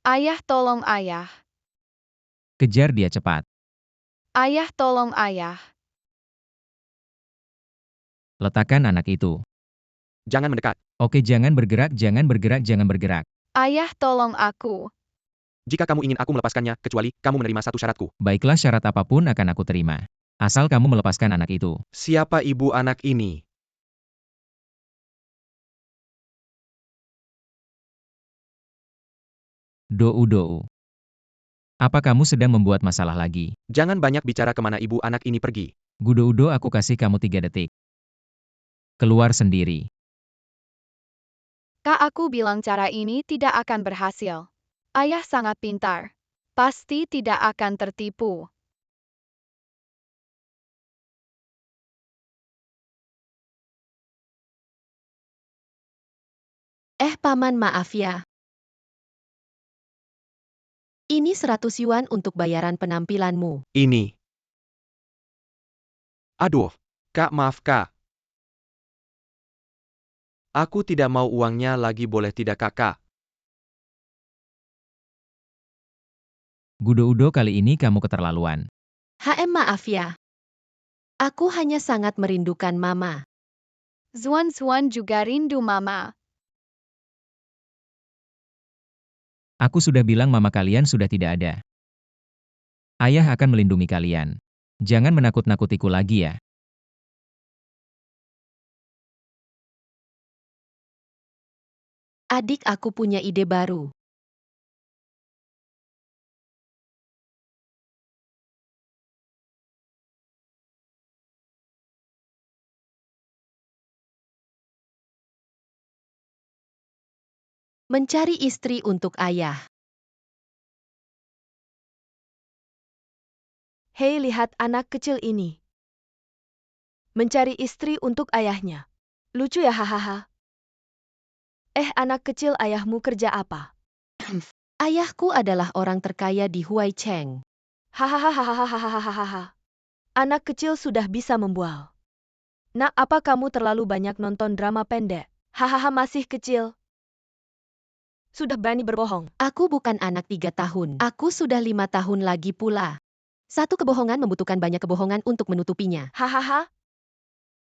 Ayah, tolong ayah. Kejar dia cepat. Ayah, tolong ayah. Letakkan anak itu. Jangan mendekat. Oke, jangan bergerak, jangan bergerak, jangan bergerak. Ayah, tolong aku. Jika kamu ingin aku melepaskannya, kecuali kamu menerima satu syaratku. Baiklah, syarat apapun akan aku terima. Asal kamu melepaskan anak itu. Siapa ibu anak ini? Dou. Apa kamu sedang membuat masalah lagi? Jangan banyak bicara kemana ibu anak ini pergi. Gudo, aku kasih kamu 3 detik. Keluar sendiri. Kak, aku bilang cara ini tidak akan berhasil. Ayah sangat pintar. Pasti tidak akan tertipu. Paman, maaf ya. Ini 100 yuan untuk bayaran penampilanmu. Ini. Aduh, Kak, maaf Kak. Aku tidak mau uangnya lagi, boleh tidak Kakak? Gudo, kali ini kamu keterlaluan. Maaf ya. Aku hanya sangat merindukan Mama. Zuan juga rindu mama. Aku sudah bilang mama kalian sudah tidak ada. Ayah akan melindungi kalian. Jangan menakut-nakutiku lagi ya. Adik, aku punya ide baru. Mencari istri untuk ayah. Hei, lihat anak kecil ini. Mencari istri untuk ayahnya. Lucu ya, hahaha. Anak kecil, ayahmu kerja apa? Ayahku adalah orang terkaya di Huaicheng. Hahaha. Anak kecil sudah bisa membual. Nak, apa kamu terlalu banyak nonton drama pendek? Hahaha, masih kecil. Sudah berani berbohong. Aku bukan anak 3 tahun. Aku sudah 5 tahun lagi pula. Satu kebohongan membutuhkan banyak kebohongan untuk menutupinya. Hahaha.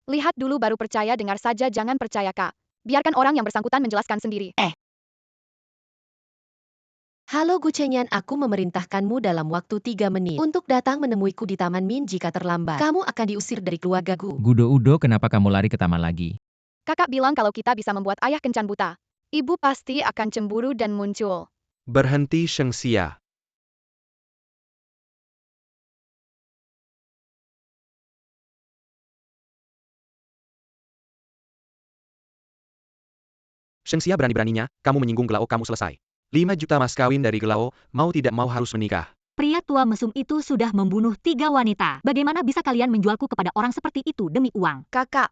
Lihat dulu baru percaya, dengar saja jangan percaya Kak. Biarkan orang yang bersangkutan menjelaskan sendiri. Halo Gucenyan, aku memerintahkanmu dalam waktu 3 menit untuk datang menemuiku di Taman Min. Jika terlambat, kamu akan diusir dari keluargaku. Gudo, kenapa kamu lari ke taman lagi? Kakak bilang kalau kita bisa membuat ayah kencan buta. Ibu pasti akan cemburu dan muncul. Berhenti, Shengxia. Shengxia, berani-beraninya, kamu menyinggung Gelao, kamu selesai. 5 juta mas kawin dari Gelao, mau tidak mau harus menikah. Pria tua mesum itu sudah membunuh 3 wanita. Bagaimana bisa kalian menjualku kepada orang seperti itu demi uang? Kakak.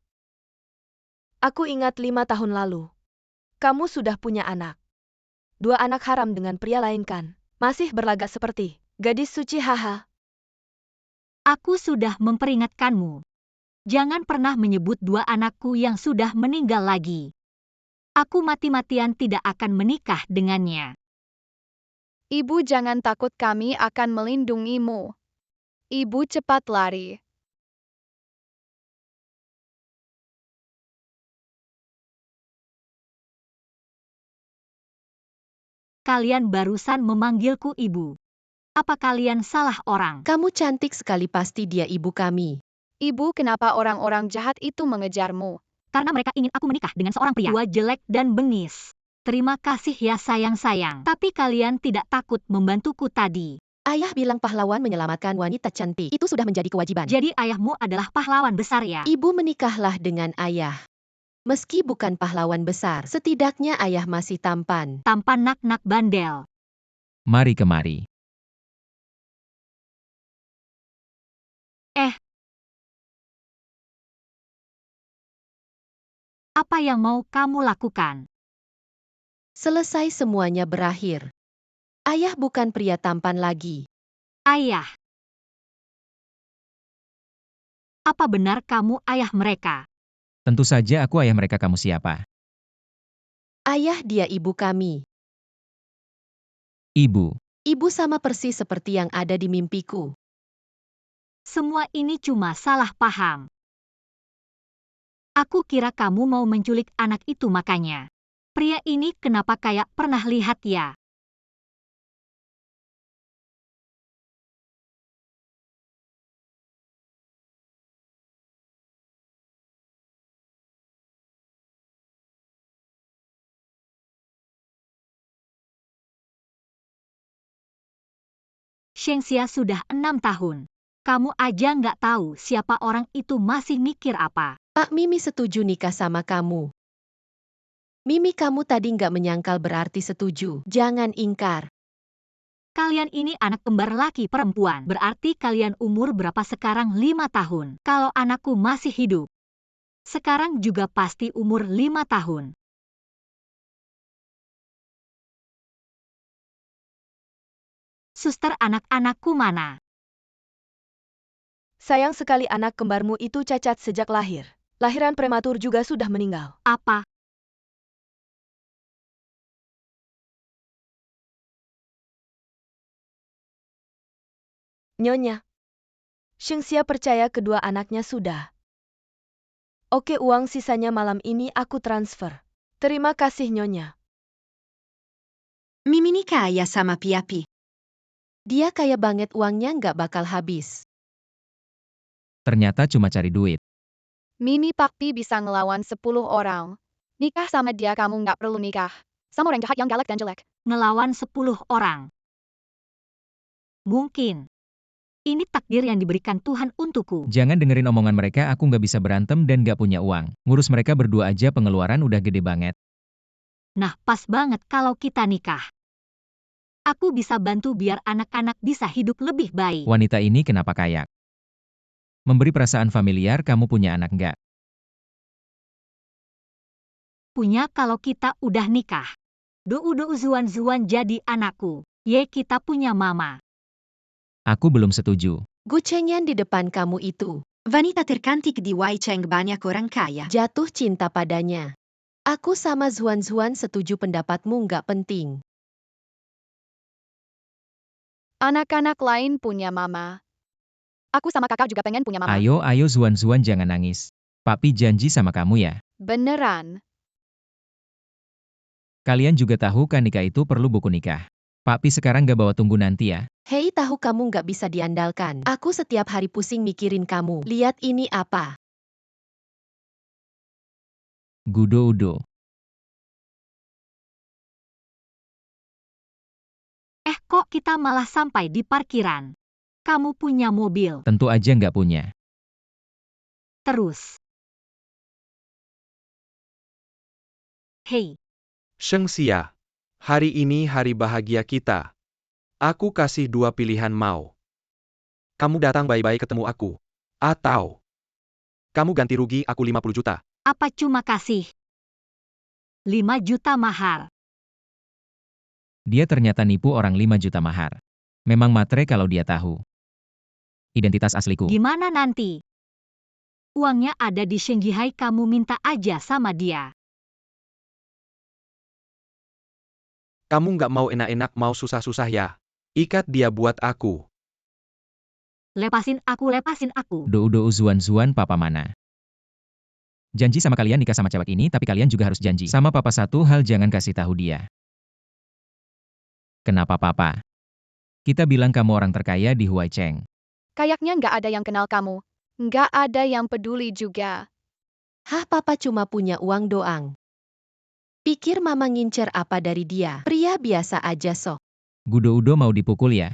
Aku ingat 5 tahun lalu. Kamu sudah punya anak. 2 anak haram dengan pria lain kan? Masih berlagak seperti gadis suci, haha. Aku sudah memperingatkanmu. Jangan pernah menyebut 2 anakku yang sudah meninggal lagi. Aku mati-matian tidak akan menikah dengannya. Ibu jangan takut, kami akan melindungimu. Ibu cepat lari. Kalian barusan memanggilku ibu. Apa kalian salah orang? Kamu cantik sekali, pasti dia ibu kami. Ibu, kenapa orang-orang jahat itu mengejarmu? Karena mereka ingin aku menikah dengan seorang pria tua, jelek, dan bengis. Terima kasih ya sayang-sayang. Tapi kalian tidak takut membantuku tadi. Ayah bilang pahlawan menyelamatkan wanita cantik. Itu sudah menjadi kewajiban. Jadi ayahmu adalah pahlawan besar ya? Ibu menikahlah dengan ayah. Meski bukan pahlawan besar, setidaknya ayah masih tampan. Tampan nak-nak bandel. Mari kemari. Apa yang mau kamu lakukan? Selesai semuanya berakhir. Ayah bukan pria tampan lagi. Ayah. Apa benar kamu ayah mereka? Tentu saja aku ayah mereka, kamu siapa? Ayah, dia ibu kami. Ibu, Ibu sama persis seperti yang ada di mimpiku. Semua ini cuma salah paham. Aku kira kamu mau menculik anak itu makanya. Pria ini kenapa kayak pernah lihat ya? Shengxia sudah 6 tahun. Kamu aja nggak tahu siapa orang itu masih mikir apa. Pak Mimi setuju nikah sama kamu. Mimi kamu tadi nggak menyangkal berarti setuju. Jangan ingkar. Kalian ini anak kembar laki perempuan. Berarti kalian umur berapa sekarang? 5 tahun. Kalau anakku masih hidup. Sekarang juga pasti umur 5 tahun. Suster, anak-anakku mana? Sayang sekali anak kembarmu itu cacat sejak lahir. Lahiran prematur juga sudah meninggal. Apa? Nyonya. Shengxia percaya kedua anaknya sudah. Oke, uang sisanya malam ini aku transfer. Terima kasih Nyonya. Mimi ini kaya sama Piapi. Dia kaya banget, uangnya nggak bakal habis. ternyata cuma cari duit. Mimi Pakpi bisa ngelawan 10 orang. Nikah sama dia, kamu nggak perlu nikah. Sama orang jahat yang galak dan jelek. Ngelawan 10 orang. Mungkin. Ini takdir yang diberikan Tuhan untukku. Jangan dengerin omongan mereka, aku nggak bisa berantem dan nggak punya uang. Ngurus mereka berdua aja pengeluaran udah gede banget. Nah, pas banget kalau kita nikah. Aku bisa bantu biar anak-anak bisa hidup lebih baik. Wanita ini kenapa kayak? Memberi perasaan familiar, kamu punya anak nggak? Punya kalau kita udah nikah. Do Zuan jadi anakku. Ye, kita punya mama. Aku belum setuju. Gucenyan di depan kamu itu. Wanita tercantik di Wai Cheng banyak orang kaya. Jatuh cinta padanya. Aku sama Zuan setuju, pendapatmu nggak penting. Anak-anak lain punya mama. Aku sama kakak juga pengen punya mama. Ayo Zuan jangan nangis. Papi janji sama kamu ya. Beneran. Kalian juga tahu kan nikah itu perlu buku nikah. Papi sekarang gak bawa, tunggu nanti ya. Hei, tahu kamu nggak bisa diandalkan. Aku setiap hari pusing mikirin kamu. Lihat ini apa. Gudo-udo. Kok kita malah sampai di parkiran? Kamu punya mobil. Tentu aja nggak punya. Terus. Hei, Shengxia. Hari ini hari bahagia kita. Aku kasih 2 pilihan mau. Kamu datang baik-baik ketemu aku. Atau kamu ganti rugi aku 50 juta. apa cuma kasih 5 juta mahar? Dia ternyata nipu orang 5 juta mahar. Memang matre kalau dia tahu. Identitas asliku. Gimana nanti? Uangnya ada di Shanghai, kamu minta aja sama dia. Kamu nggak mau enak-enak, mau susah-susah ya. Ikat dia buat aku. Lepasin aku. Do Zuan papa mana? Janji sama kalian nikah sama cewek ini, tapi kalian juga harus janji sama papa satu hal, jangan kasih tahu dia. Kenapa papa? Kita bilang kamu orang terkaya di Huai Cheng. Kayaknya nggak ada yang kenal kamu. Nggak ada yang peduli juga. Hah, papa cuma punya uang doang. Pikir mama ngincer apa dari dia? Pria biasa aja sok. Gudo-udo mau dipukul ya?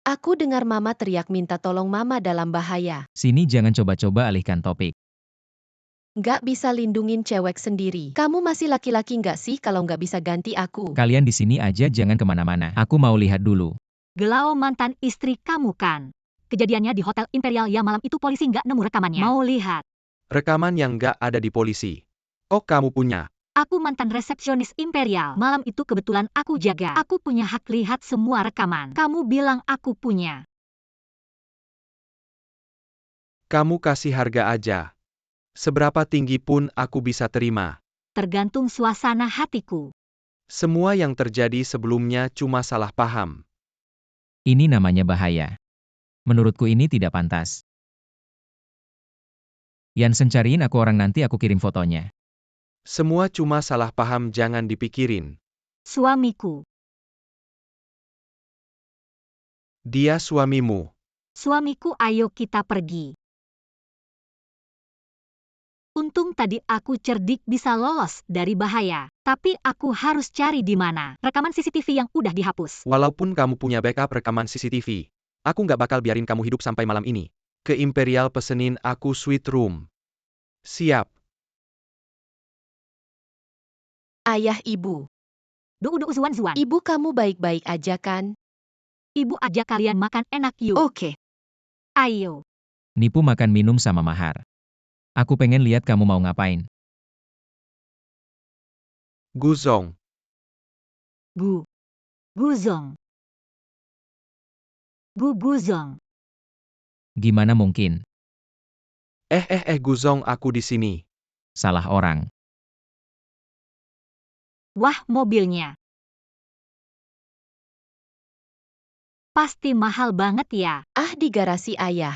Aku dengar mama teriak minta tolong, mama dalam bahaya. Sini jangan coba-coba alihkan topik. Nggak bisa lindungin cewek sendiri. Kamu masih laki-laki nggak sih kalau nggak bisa ganti aku? Kalian di sini aja, jangan kemana-mana. Aku mau lihat dulu. Gelao mantan istri kamu kan? Kejadiannya di Hotel Imperial ya malam itu, polisi nggak nemu rekamannya. Mau lihat? Rekaman yang nggak ada di polisi. Oh, kamu punya. Aku mantan resepsionis Imperial. Malam itu kebetulan aku jaga. Aku punya hak lihat semua rekaman. Kamu bilang aku punya. Kamu kasih harga aja. Seberapa tinggi pun aku bisa terima. tergantung suasana hatiku. Semua yang terjadi sebelumnya cuma salah paham. Ini namanya bahaya. Menurutku ini tidak pantas. Yansen cariin aku orang nanti aku kirim fotonya. Semua cuma salah paham, jangan dipikirin. Suamiku. Dia suamimu. Suamiku, ayo kita pergi. Untung tadi aku cerdik bisa lolos dari bahaya. Tapi aku harus cari di mana rekaman CCTV yang udah dihapus. Walaupun kamu punya backup rekaman CCTV, aku nggak bakal biarin kamu hidup sampai malam ini. Ke Imperial pesenin aku suite room. Siap. Ayah ibu. Zuan. Ibu kamu baik-baik aja kan? Ibu ajak kalian makan enak yuk. Oke. Ayo. Nipu makan minum sama mahar. Aku pengen lihat kamu mau ngapain. Guzong. Guzong. Guzong. Gimana mungkin? Guzong, aku di sini. Salah orang. Wah, mobilnya. Pasti mahal banget ya. Di garasi ayah.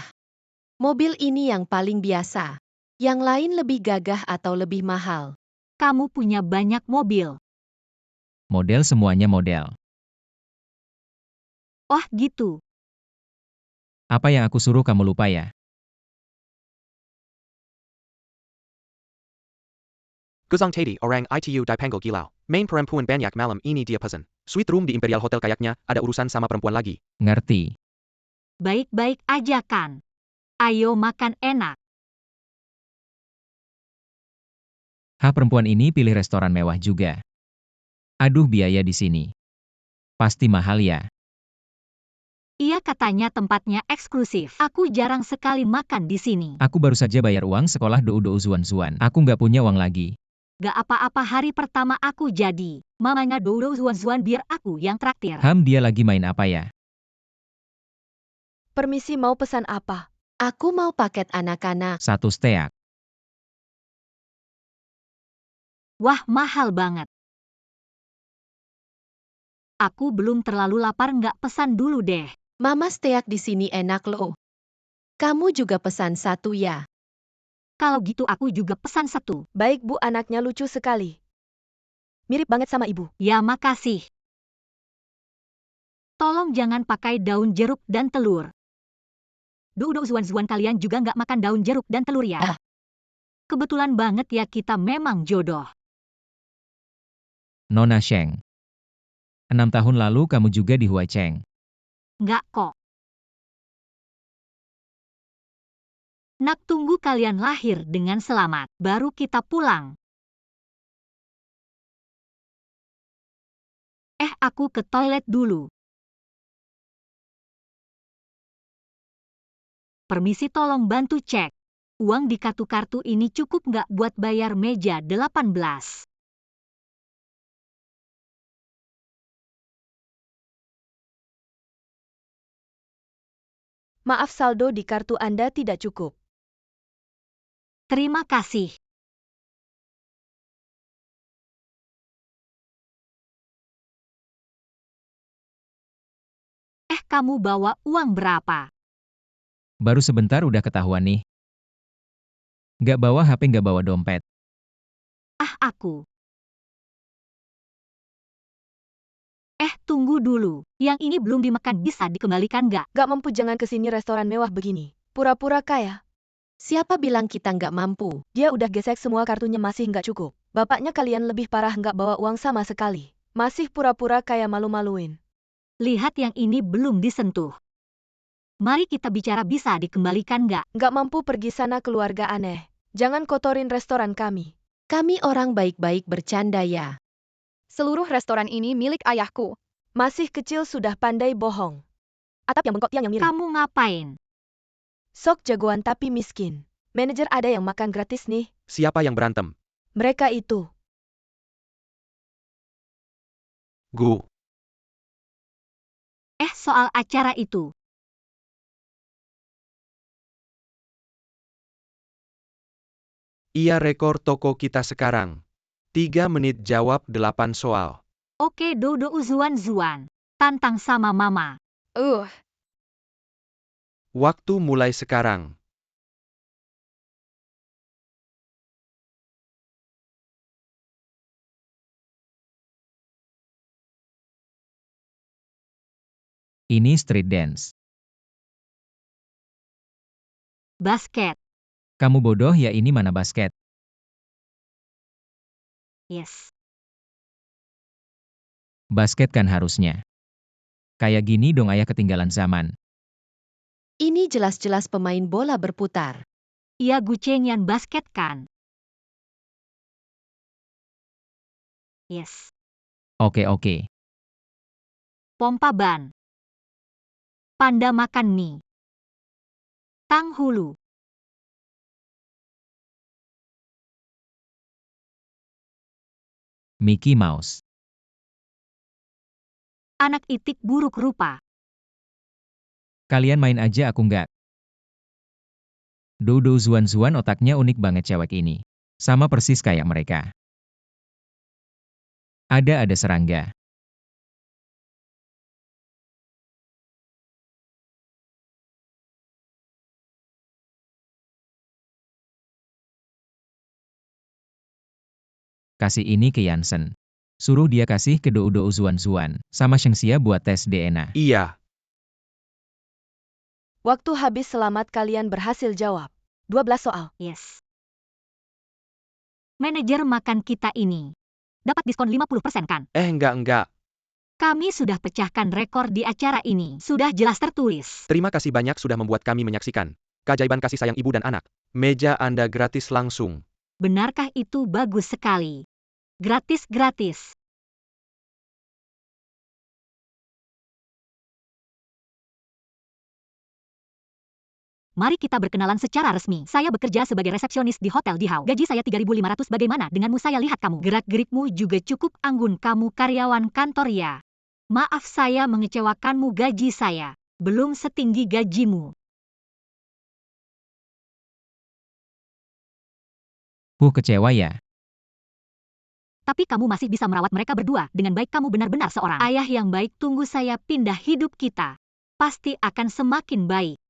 Mobil ini yang paling biasa. Yang lain lebih gagah atau lebih mahal. Kamu punya banyak mobil. Model semuanya model. Oh gitu. Apa yang aku suruh kamu lupa ya? Guzong tadi orang itu dipanggil Gilau. Main perempuan banyak malam ini dia pesan. Suite room di Imperial Hotel, kayaknya ada urusan sama perempuan lagi. Ngerti. Baik-baik aja kan. Ayo makan enak. Perempuan ini pilih restoran mewah juga. Aduh, biaya di sini. Pasti mahal ya. Iya, katanya tempatnya eksklusif. Aku jarang sekali makan di sini. Aku baru saja bayar uang sekolah Zuan. Aku nggak punya uang lagi. Gak apa-apa, hari pertama aku jadi mamanya Zuan, biar aku yang traktir. Dia lagi main apa ya? Permisi, mau pesan apa? Aku mau paket anak-anak. 1 steak. Wah, mahal banget. Aku belum terlalu lapar, nggak pesan dulu deh. Mama steak di sini enak loh. Kamu juga pesan 1 ya. Kalau gitu aku juga pesan 1. Baik Bu, anaknya lucu sekali. Mirip banget sama ibu. Ya, makasih. Tolong jangan pakai daun jeruk dan telur. Zuan, kalian juga nggak makan daun jeruk dan telur ya? Kebetulan banget ya, kita memang jodoh. Nona Sheng. 6 tahun lalu kamu juga di Huaicheng. Nggak kok. Nak, tunggu kalian lahir dengan selamat, baru kita pulang. Aku ke toilet dulu. Permisi, tolong bantu cek. Uang di kartu-kartu ini cukup nggak buat bayar meja 18? Maaf, saldo di kartu Anda tidak cukup. Terima kasih. Kamu bawa uang berapa? Baru sebentar udah ketahuan nih. Nggak bawa HP, nggak bawa dompet. Aku. Tunggu dulu. Yang ini belum dimakan, bisa dikembalikan nggak? Gak mampu, jangan kesini restoran mewah begini. Pura-pura kaya. Siapa bilang kita nggak mampu? Dia udah gesek semua kartunya, masih nggak cukup. Bapaknya kalian lebih parah, nggak bawa uang sama sekali. Masih pura-pura kaya, malu-maluin. Lihat, yang ini belum disentuh. Mari kita bicara, bisa dikembalikan nggak? Nggak mampu, pergi sana, keluarga aneh. Jangan kotorin restoran kami. Kami orang baik-baik, bercanda ya. Seluruh restoran ini milik ayahku. Masih kecil sudah pandai bohong. Atap yang bengkok, tiang yang miring. Kamu ngapain? Sok jagoan tapi miskin. Manajer ada yang makan gratis nih. Siapa yang berantem? Mereka itu. Gu. Soal acara itu. Iya, rekor toko kita sekarang. 3 menit jawab 8 soal. Oke Dodo Zuan. Tantang sama Mama. Waktu mulai sekarang. Ini street dance. Basket. Kamu bodoh ya, ini mana basket? Yes. Basket kan harusnya. Kayak gini dong ayah, ketinggalan zaman. Ini jelas-jelas pemain bola berputar. Iya Gucenyan basket kan? Yes. Oke. Pompa ban. Panda makan mie. Tang hulu. Mickey Mouse. Anak itik buruk rupa. Kalian main aja, aku nggak. Dodo Zuan otaknya unik banget cewek ini. Sama persis kayak mereka. Ada serangga. Kasih ini ke Yansen. Suruh dia kasih ke Dodo Zuan sama Shengxia buat tes DNA. Iya. Waktu habis, selamat kalian berhasil jawab 12 soal. Yes. Manajer makan kita ini. Dapat diskon 50% kan? Enggak. Kami sudah pecahkan rekor di acara ini. Sudah jelas tertulis. Terima kasih banyak sudah membuat kami menyaksikan keajaiban kasih sayang ibu dan anak. Meja Anda gratis langsung. Benarkah itu? Bagus sekali. Gratis. Mari kita berkenalan secara resmi. Saya bekerja sebagai resepsionis di Hotel Dihau. Gaji saya 3.500. Bagaimana denganmu? Saya lihat kamu. Gerak-gerikmu juga cukup anggun. Kamu karyawan kantor ya? Maaf saya mengecewakanmu. Gaji saya belum setinggi gajimu. Kecewa ya. Tapi kamu masih bisa merawat mereka berdua dengan baik. Kamu benar-benar seorang ayah yang baik. Tunggu saya pindah. Hidup kita pasti akan semakin baik.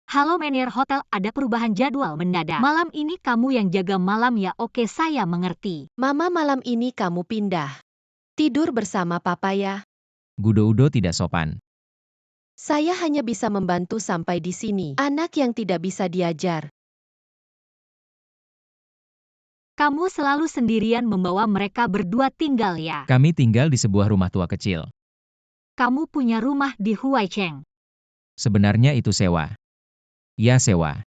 Halo manajer hotel, ada perubahan jadwal mendadak. Malam ini kamu yang jaga malam ya? Oke, saya mengerti. Mama, malam ini kamu pindah. Tidur bersama papa ya. Gudo tidak sopan. Saya hanya bisa membantu sampai di sini. Anak yang tidak bisa diajar. Kamu selalu sendirian membawa mereka berdua tinggal ya? Kami tinggal di sebuah rumah tua kecil. Kamu punya rumah di Huaicheng? Sebenarnya itu sewa. Ya, sewa.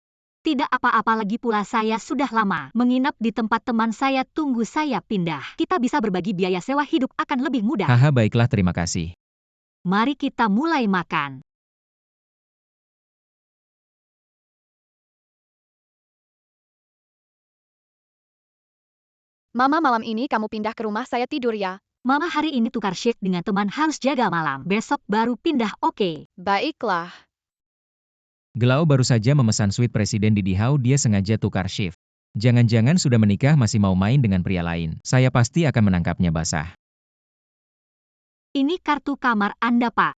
Tidak apa-apa, lagi pula saya sudah lama menginap di tempat teman saya. Tunggu saya pindah. Kita bisa berbagi biaya sewa, hidup akan lebih mudah. Haha, baiklah, terima kasih. Mari kita mulai makan. Mama, malam ini kamu pindah ke rumah saya tidur ya? Mama hari ini tukar shift dengan teman, harus jaga malam. Besok baru pindah, oke? Baiklah. Gelao baru saja memesan suite presiden di Dihau, dia sengaja tukar shift. Jangan-jangan sudah menikah masih mau main dengan pria lain. Saya pasti akan menangkapnya basah. Ini kartu kamar Anda, Pak.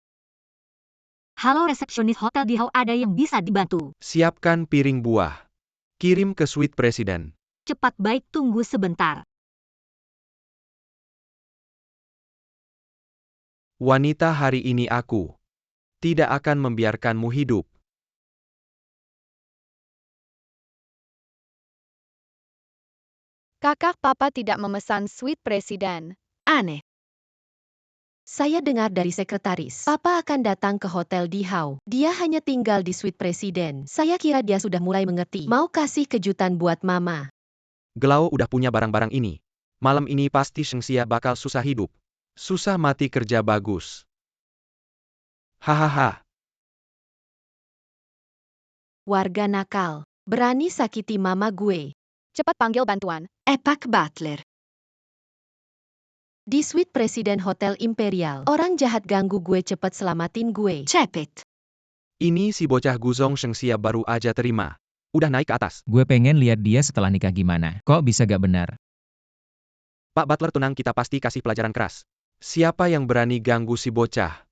Halo resepsionis Hotel Dihau, ada yang bisa dibantu? Siapkan piring buah. Kirim ke suite presiden. Cepat, baik, tunggu sebentar. Wanita, hari ini aku tidak akan membiarkanmu hidup. Kakak papa tidak memesan suite presiden. Aneh. Saya dengar dari sekretaris. Papa akan datang ke Hotel Dihau. Dia hanya tinggal di suite presiden. Saya kira dia sudah mulai mengerti. Mau kasih kejutan buat mama. Gelao udah punya barang-barang ini. Malam ini pasti Shengxia bakal susah hidup. Susah mati kerja bagus. Hahaha. Warga nakal. Berani sakiti mama gue. Cepat panggil bantuan. Epak Butler. Di suite presiden Hotel Imperial. Orang jahat ganggu gue, cepet selamatin gue. Cepet. Ini si bocah Guzong Shengxia baru aja terima. Udah naik ke atas. Gue pengen lihat dia setelah nikah gimana. Kok bisa gak benar? Pak Butler tenang, kita pasti kasih pelajaran keras. Siapa yang berani ganggu si bocah?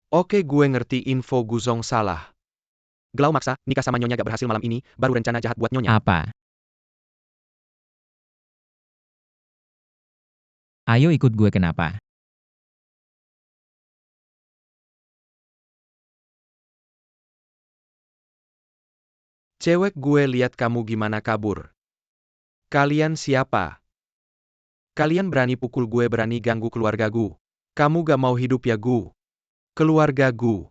Oke, gue ngerti info Guzong salah. Glau maksa, nikah sama Nyonya gak berhasil malam ini, baru rencana jahat buat Nyonya. Apa? Ayo ikut gue kenapa? Cewek gue lihat kamu gimana kabur. Kalian siapa? Kalian berani pukul gue, berani ganggu keluarga gue. Kamu gak mau hidup ya gue? Keluarga gue.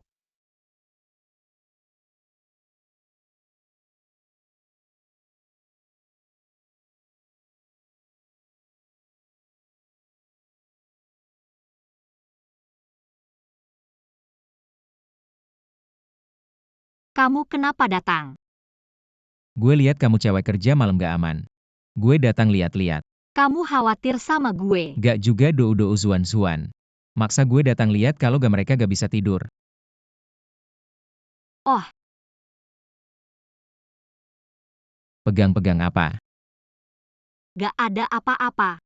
Kamu kenapa datang? Gue lihat kamu cewek kerja malam gak aman. Gue datang lihat-lihat. Kamu khawatir sama gue. Gak juga do-do zuan-zuan. Maksa gue datang lihat kalau gak mereka gak bisa tidur. Oh. Pegang-pegang apa? Gak ada apa-apa.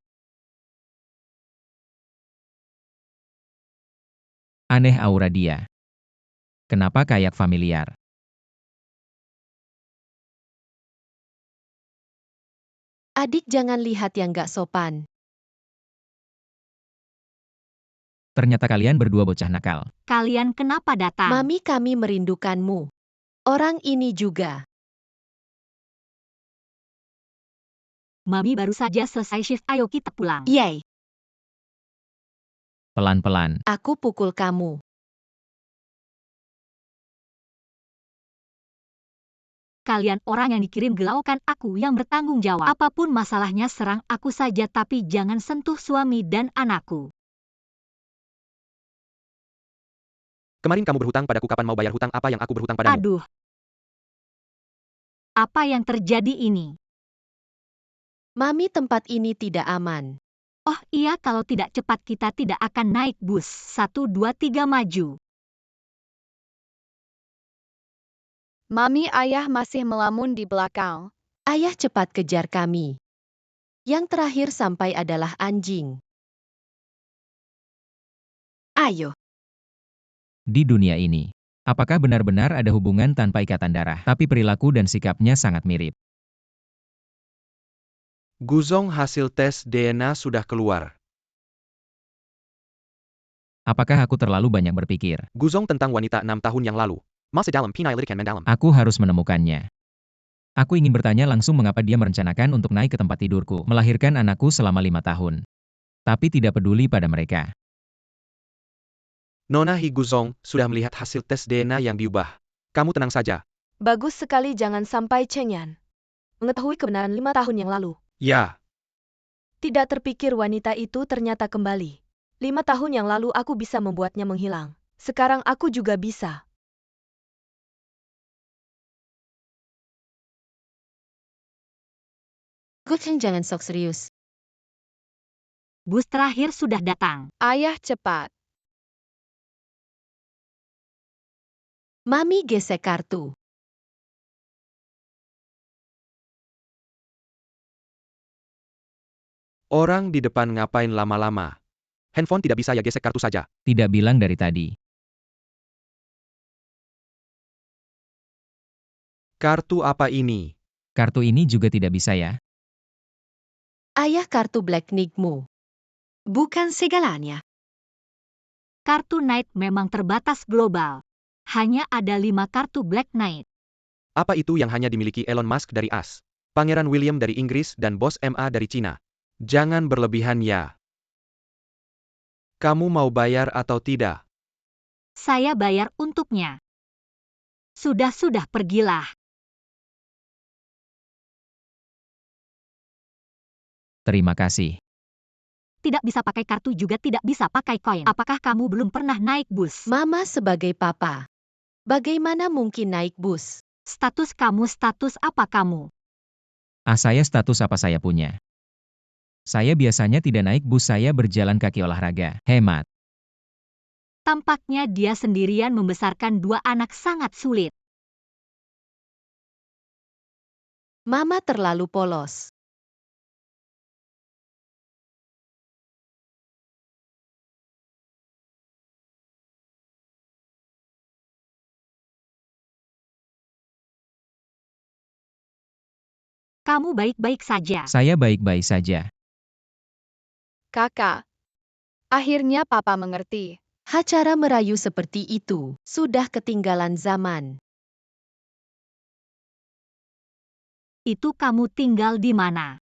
Aneh aura dia. Kenapa kayak familiar? Adik jangan lihat yang gak sopan. Ternyata kalian berdua bocah nakal. Kalian kenapa datang? Mami, kami merindukanmu. Orang ini juga. Mami baru saja selesai shift, ayo kita pulang. Yeay, Pelan-pelan. aku pukul kamu. Kalian orang yang dikirim Glau, kan aku yang bertanggung jawab. Apapun masalahnya serang aku saja, tapi jangan sentuh suami dan anakku. Kemarin kamu berhutang padaku, kapan mau bayar hutang apa yang aku berhutang padamu? Aduh. Apa yang terjadi ini? Mami, tempat ini tidak aman. Oh iya, kalau tidak cepat kita tidak akan naik bus. 1, 2, 3 maju. Mami, ayah masih melamun di belakang. Ayah, cepat kejar kami. Yang terakhir sampai adalah anjing. Ayo. Di dunia ini, apakah benar-benar ada hubungan tanpa ikatan darah, tapi perilaku dan sikapnya sangat mirip? Guzong, hasil tes DNA sudah keluar. Apakah aku terlalu banyak berpikir? Guzong tentang wanita 6 tahun yang lalu. Masa dalam pinai lirik mendalam. Aku harus menemukannya. Aku ingin bertanya langsung mengapa dia merencanakan untuk naik ke tempat tidurku, melahirkan anakku selama 5 tahun. Tapi tidak peduli pada mereka. Nona Hi, Guzong sudah melihat hasil tes DNA yang diubah. Kamu tenang saja. Bagus sekali, jangan sampai Chengyan mengetahui kebenaran 5 tahun yang lalu. Ya. Tidak terpikir wanita itu ternyata kembali. 5 tahun yang lalu aku bisa membuatnya menghilang. Sekarang aku juga bisa. Guzong, jangan sok serius. Bus terakhir sudah datang. Ayah, cepat. Mami, gesek kartu. Orang di depan ngapain lama-lama? Handphone tidak bisa ya, gesek kartu saja. Tidak bilang dari tadi. Kartu apa ini? Kartu ini juga tidak bisa ya? Ayah, kartu Black Nickmu. Bukan segalanya. Kartu Knight memang terbatas global. Hanya ada 5 kartu Black Knight. Apa itu yang hanya dimiliki Elon Musk dari AS? Pangeran William dari Inggris dan Bos MA dari Cina? Jangan berlebihan ya. Kamu mau bayar atau tidak? Saya bayar untuknya. Sudah, pergilah. Terima kasih. Tidak bisa pakai kartu juga tidak bisa pakai koin. Apakah kamu belum pernah naik bus? Mama sebagai papa. Bagaimana mungkin naik bus? Status kamu, status apa kamu? Saya status apa saya punya? Saya biasanya tidak naik bus, saya berjalan kaki olahraga. Hemat. Tampaknya dia sendirian membesarkan dua anak sangat sulit. Mama terlalu polos. Kamu baik-baik saja. Saya baik-baik saja. Kakak. Akhirnya papa mengerti. Cara merayu seperti itu sudah ketinggalan zaman. Itu kamu tinggal di mana?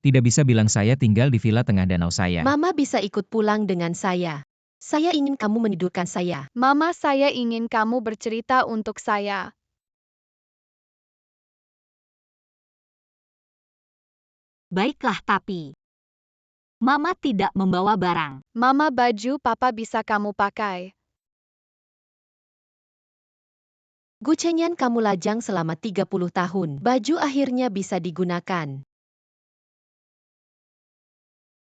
Tidak bisa bilang saya tinggal di villa tengah danau saya. Mama bisa ikut pulang dengan saya. Saya ingin kamu menidurkan saya. Mama, saya ingin kamu bercerita untuk saya. Baiklah tapi Mama tidak membawa barang. Mama, baju papa bisa kamu pakai. Gucenyan kamu lajang selama 30 tahun. Baju akhirnya bisa digunakan.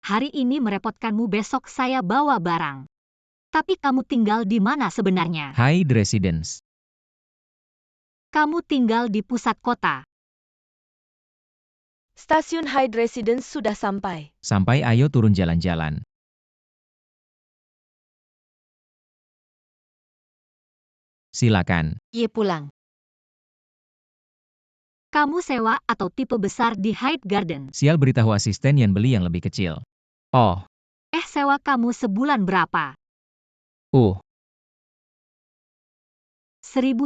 Hari ini merepotkanmu, besok saya bawa barang. Tapi kamu tinggal di mana sebenarnya? Hyde Residence. Kamu tinggal di pusat kota. Stasiun Hyde Residence sudah sampai. Sampai, ayo turun jalan-jalan. Silakan. Ye pulang. Kamu sewa atau tipe besar di Hyde Garden? Sial, beritahu asisten yang beli yang lebih kecil. Oh, Sewa kamu sebulan berapa? 1.000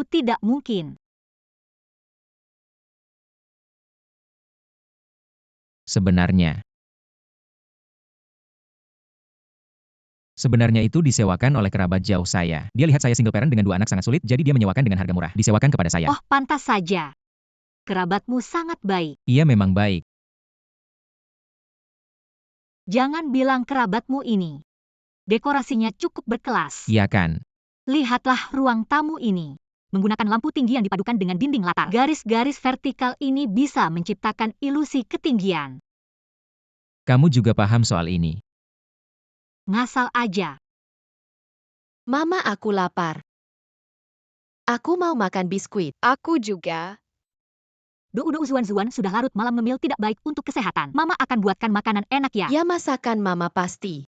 tidak mungkin. sebenarnya. Sebenarnya itu disewakan oleh kerabat jauh saya. Dia lihat saya single parent dengan dua anak sangat sulit, jadi dia menyewakan dengan harga murah. Disewakan kepada saya. Oh, pantas saja. Kerabatmu sangat baik. Ia memang baik. Jangan bilang kerabatmu ini. Dekorasinya cukup berkelas. Iya kan? Lihatlah ruang tamu ini. Menggunakan lampu tinggi yang dipadukan dengan dinding latar. Garis-garis vertikal ini bisa menciptakan ilusi ketinggian. Kamu juga paham soal ini. Ngasal aja. Mama, aku lapar. Aku mau makan biskuit. Aku juga. Zuan sudah larut malam, ngemil tidak baik untuk kesehatan. Mama akan buatkan makanan enak ya. Ya, masakan Mama pasti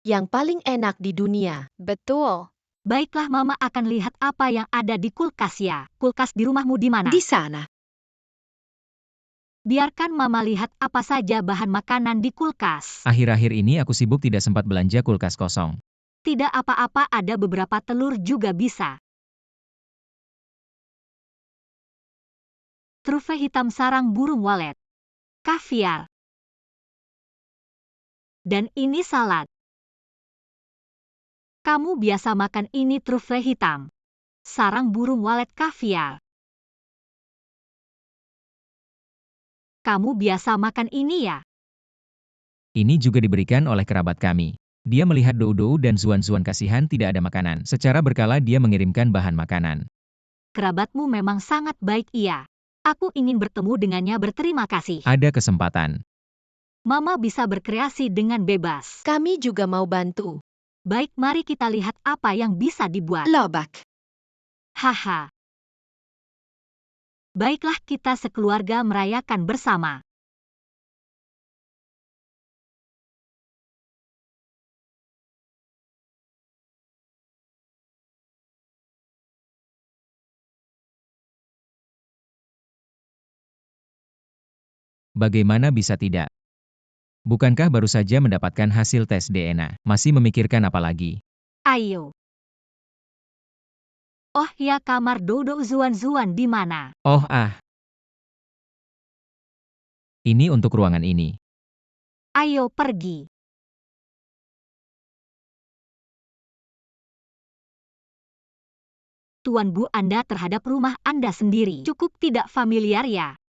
yang paling enak di dunia. Betul. Baiklah, Mama akan lihat apa yang ada di kulkas ya. Kulkas di rumahmu di mana? Di sana. Biarkan Mama lihat apa saja bahan makanan di kulkas. Akhir-akhir ini aku sibuk, tidak sempat belanja, kulkas kosong. Tidak apa-apa, ada beberapa telur juga bisa. Trufe hitam sarang burung walet. Kaviar. Dan ini salad. Kamu biasa makan ini, trufe hitam. Sarang burung walet, kaviar. Kamu biasa makan ini ya? Ini juga diberikan oleh kerabat kami. Dia melihat Dou dan Zuan kasihan tidak ada makanan. Secara berkala dia mengirimkan bahan makanan. Kerabatmu memang sangat baik, iya. Aku ingin bertemu dengannya, berterima kasih. Ada kesempatan. Mama bisa berkreasi dengan bebas. Kami juga mau bantu. Baik, mari kita lihat apa yang bisa dibuat. Lobak. Haha. Baiklah, kita sekeluarga merayakan bersama. Bagaimana bisa tidak? Bukankah baru saja mendapatkan hasil tes DNA? Masih memikirkan apa lagi? Ayo. Oh ya, kamar Dodo Zuan di mana? Oh ini untuk ruangan ini. Ayo pergi. Tuan Bu, Anda terhadap rumah Anda sendiri cukup tidak familiar ya?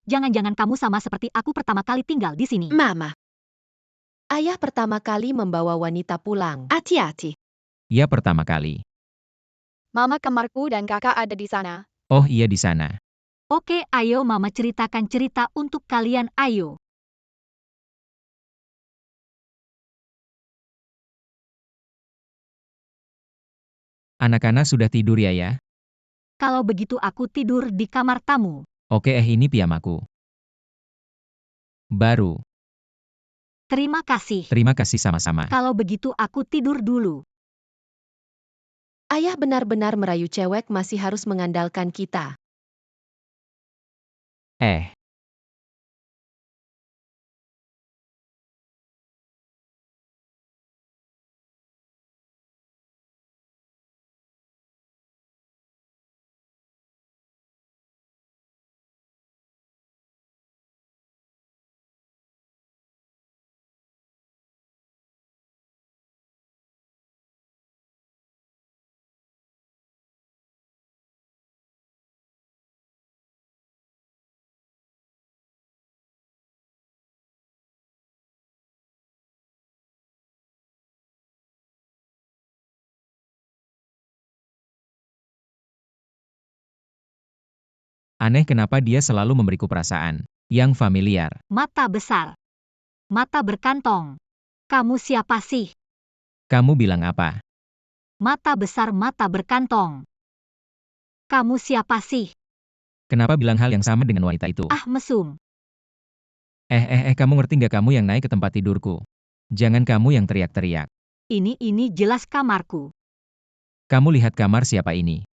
Jangan-jangan kamu sama seperti aku pertama kali tinggal di sini. Mama. Ayah pertama kali membawa wanita pulang. Hati-hati. Ya, pertama kali. Mama, kamarku dan kakak ada di sana. Oh iya, di sana. Oke, ayo Mama ceritakan cerita untuk kalian, ayo. Anak-anak sudah tidur ya? Kalau begitu aku tidur di kamar tamu. Oke, ini piyamaku. Baru. Terima kasih. Terima kasih sama-sama. Kalau begitu aku tidur dulu. Ayah benar-benar merayu cewek masih harus mengandalkan kita. Aneh kenapa dia selalu memberiku perasaan yang familiar. Mata besar. Mata berkantong. Kamu siapa sih? Kamu bilang apa? Mata besar, mata berkantong. Kamu siapa sih? Kenapa bilang hal yang sama dengan wanita itu? Ah, mesum. Kamu ngerti nggak kamu yang naik ke tempat tidurku? Jangan kamu yang teriak-teriak. Ini jelas kamarku. Kamu lihat kamar siapa ini?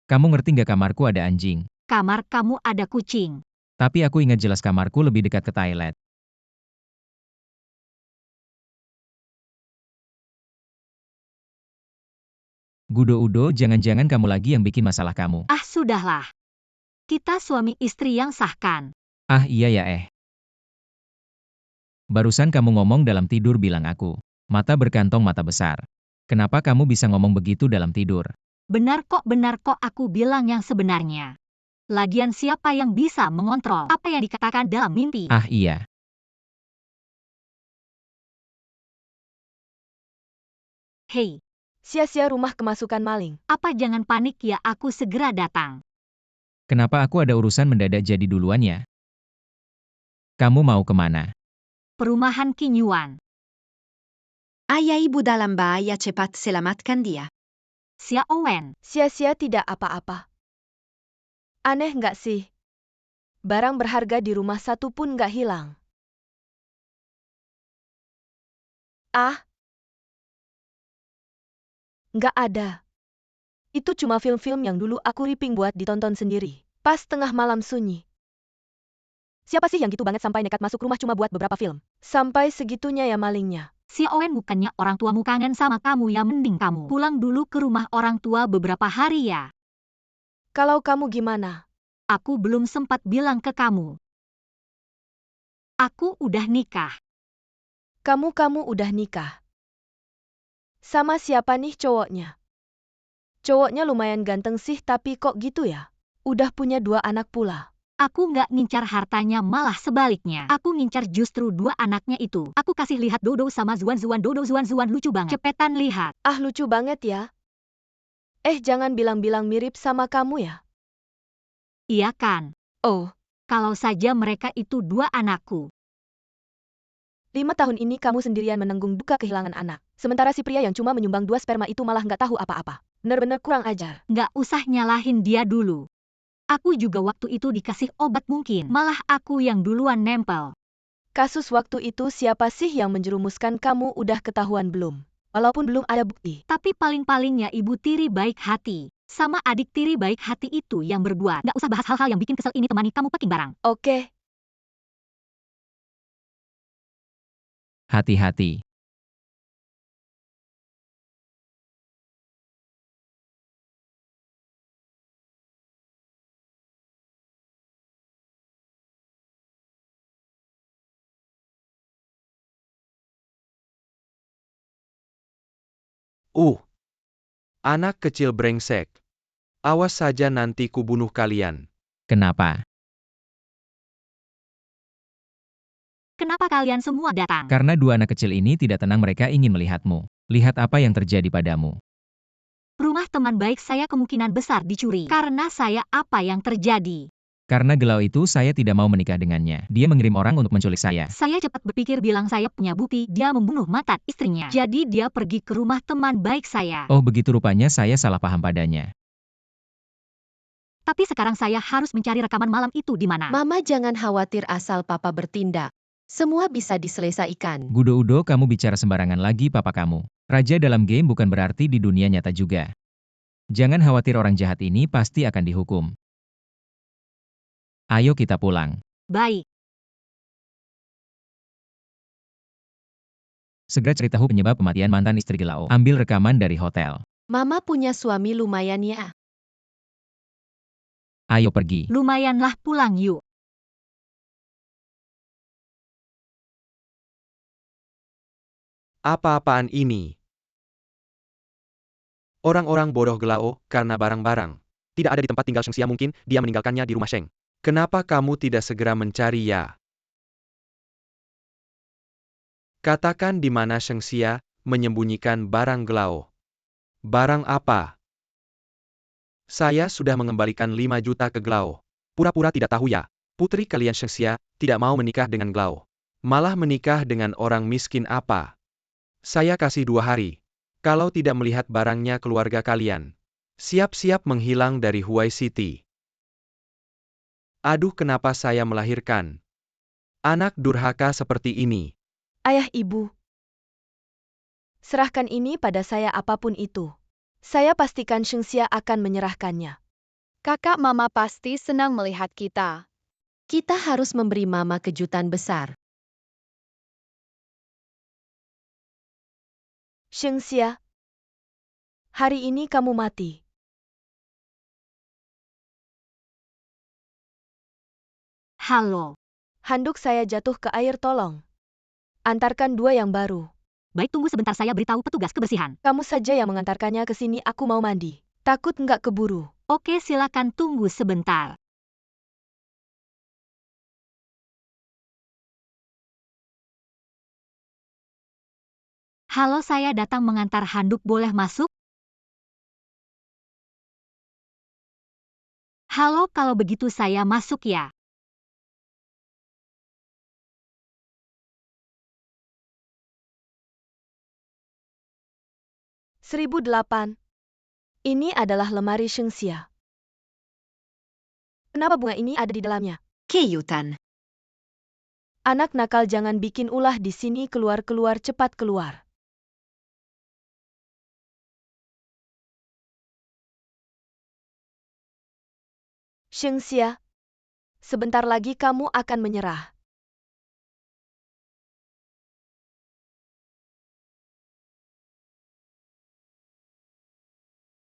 Kamu ngerti nggak kamarku ada anjing? Kamar kamu ada kucing. Tapi aku ingat jelas kamarku lebih dekat ke toilet. Gudo-udo, jangan-jangan kamu lagi yang bikin masalah kamu. Ah, sudahlah. Kita suami istri yang sahkan. Ah iya ya Barusan kamu ngomong dalam tidur bilang aku. Mata berkantong mata besar. Kenapa kamu bisa ngomong begitu dalam tidur? Benar kok aku bilang yang sebenarnya. Lagian siapa yang bisa mengontrol apa yang dikatakan dalam mimpi? Ah iya. Hei, Sia-sia rumah kemasukan maling. apa jangan panik ya, aku segera datang. Kenapa aku ada urusan mendadak jadi duluan ya? Kamu mau kemana? Perumahan Kinyuan. Ayah ibu dalam bahaya, cepat selamatkan dia. Xia Owen. Sia-sia tidak apa-apa. Aneh nggak sih? Barang berharga di rumah satu pun nggak hilang. Ah, nggak ada. Itu cuma film-film yang dulu aku ripping buat ditonton sendiri. Pas tengah malam sunyi. Siapa sih yang gitu banget sampai nekat masuk rumah cuma buat beberapa film? Sampai segitunya ya malingnya. Xia Owen, bukannya orang tuamu kangen sama kamu ya, mending kamu pulang dulu ke rumah orang tua beberapa hari ya. Kalau kamu gimana? Aku belum sempat bilang ke kamu. Aku udah nikah. Kamu udah nikah. Sama siapa nih cowoknya? Cowoknya lumayan ganteng sih, tapi kok gitu ya? Udah punya 2 anak pula. Aku nggak ngincar hartanya, malah sebaliknya. Aku ngincar justru 2 anaknya itu. Aku kasih lihat Dodo sama Zuan. Dodo Zuan lucu banget. Cepetan lihat. Ah, lucu banget ya. Jangan bilang-bilang mirip sama kamu ya. Iya kan? Oh, Kalau saja mereka itu 2 anakku. 5 tahun ini kamu sendirian menanggung duka kehilangan anak. Sementara si pria yang cuma menyumbang 2 sperma itu malah nggak tahu apa-apa. Bener-bener kurang ajar. Nggak usah nyalahin dia dulu. Aku juga waktu itu dikasih obat, mungkin malah aku yang duluan nempel. Kasus waktu itu siapa sih yang menjerumuskan kamu udah ketahuan belum? Walaupun belum ada bukti. Tapi paling-palingnya ibu tiri baik hati. Sama adik tiri baik hati itu yang berbuat. Nggak usah bahas hal-hal yang bikin kesel ini, temani kamu packing barang. Oke. Hati-hati. Anak kecil brengsek. Awas saja nanti kubunuh kalian. Kenapa? Kenapa kalian semua datang? Karena 2 anak kecil ini tidak tenang, mereka ingin melihatmu. Lihat apa yang terjadi padamu. Rumah teman baik saya kemungkinan besar dicuri. Karena saya, apa yang terjadi? Karena Gelau itu saya tidak mau menikah dengannya. Dia mengirim orang untuk menculik saya. Saya cepat berpikir bilang saya punya bukti dia membunuh mantan istrinya. Jadi dia pergi ke rumah teman baik saya. Oh begitu rupanya saya salah paham padanya. Tapi sekarang saya harus mencari rekaman malam itu di mana. Mama jangan khawatir asal papa bertindak. Semua bisa diselesaikan. Gudo-udo kamu bicara sembarangan lagi papa kamu. Raja dalam game bukan berarti di dunia nyata juga. Jangan khawatir orang jahat ini pasti akan dihukum. Ayo kita pulang. Baik. Segera ceritahu penyebab kematian mantan istri Gelau. Ambil rekaman dari hotel. Mama punya suami lumayan ya. Ayo pergi. Lumayanlah pulang yuk. Apa-apaan ini? Orang-orang bodoh Gelao karena barang-barang. Tidak ada di tempat tinggal Shengxia, mungkin dia meninggalkannya di rumah Sheng. Kenapa kamu tidak segera mencari ya? Katakan di mana Shengxia menyembunyikan barang Gelao. Barang apa? Saya sudah mengembalikan 5 juta ke Gelao. Pura-pura tidak tahu ya. Putri kalian Shengxia tidak mau menikah dengan Gelao. Malah menikah dengan orang miskin apa? Saya kasih 2 hari. Kalau tidak melihat barangnya keluarga kalian, siap-siap menghilang dari Huai City. Aduh, kenapa saya melahirkan anak durhaka seperti ini? Ayah ibu, serahkan ini pada saya apapun itu. Saya pastikan Shengxia akan menyerahkannya. Kakak Mama pasti senang melihat kita. Kita harus memberi Mama kejutan besar. Shengxia, hari ini kamu mati. Halo. Handuk saya jatuh ke air, tolong. Antarkan 2 yang baru. Baik, tunggu sebentar, saya beritahu petugas kebersihan. Kamu saja yang mengantarkannya ke sini, aku mau mandi. Takut nggak keburu. Oke, silakan tunggu sebentar. Halo, saya datang mengantar handuk, boleh masuk? Halo, kalau begitu saya masuk ya. $1008. Ini adalah lemari Shengxia. Kenapa bunga ini ada di dalamnya? Keiyutan. Anak nakal, jangan bikin ulah di sini, keluar, cepat keluar. Shengxia, sebentar lagi kamu akan menyerah.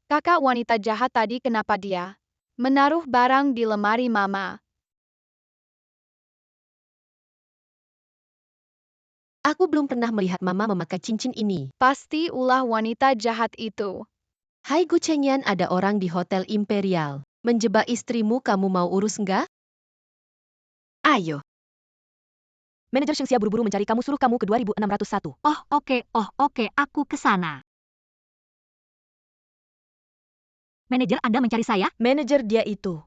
Kakak wanita jahat tadi kenapa dia menaruh barang di lemari Mama? Aku belum pernah melihat Mama memakai cincin ini. Pasti ulah wanita jahat itu. Hai Gucengyan, ada orang di Hotel Imperial. Menjebak istrimu, kamu mau urus nggak? Ayo. Manajer Shengxia buru-buru mencari kamu, suruh kamu ke 2601. Oh oke, aku ke sana. Manajer, Anda mencari saya? Manajer dia itu.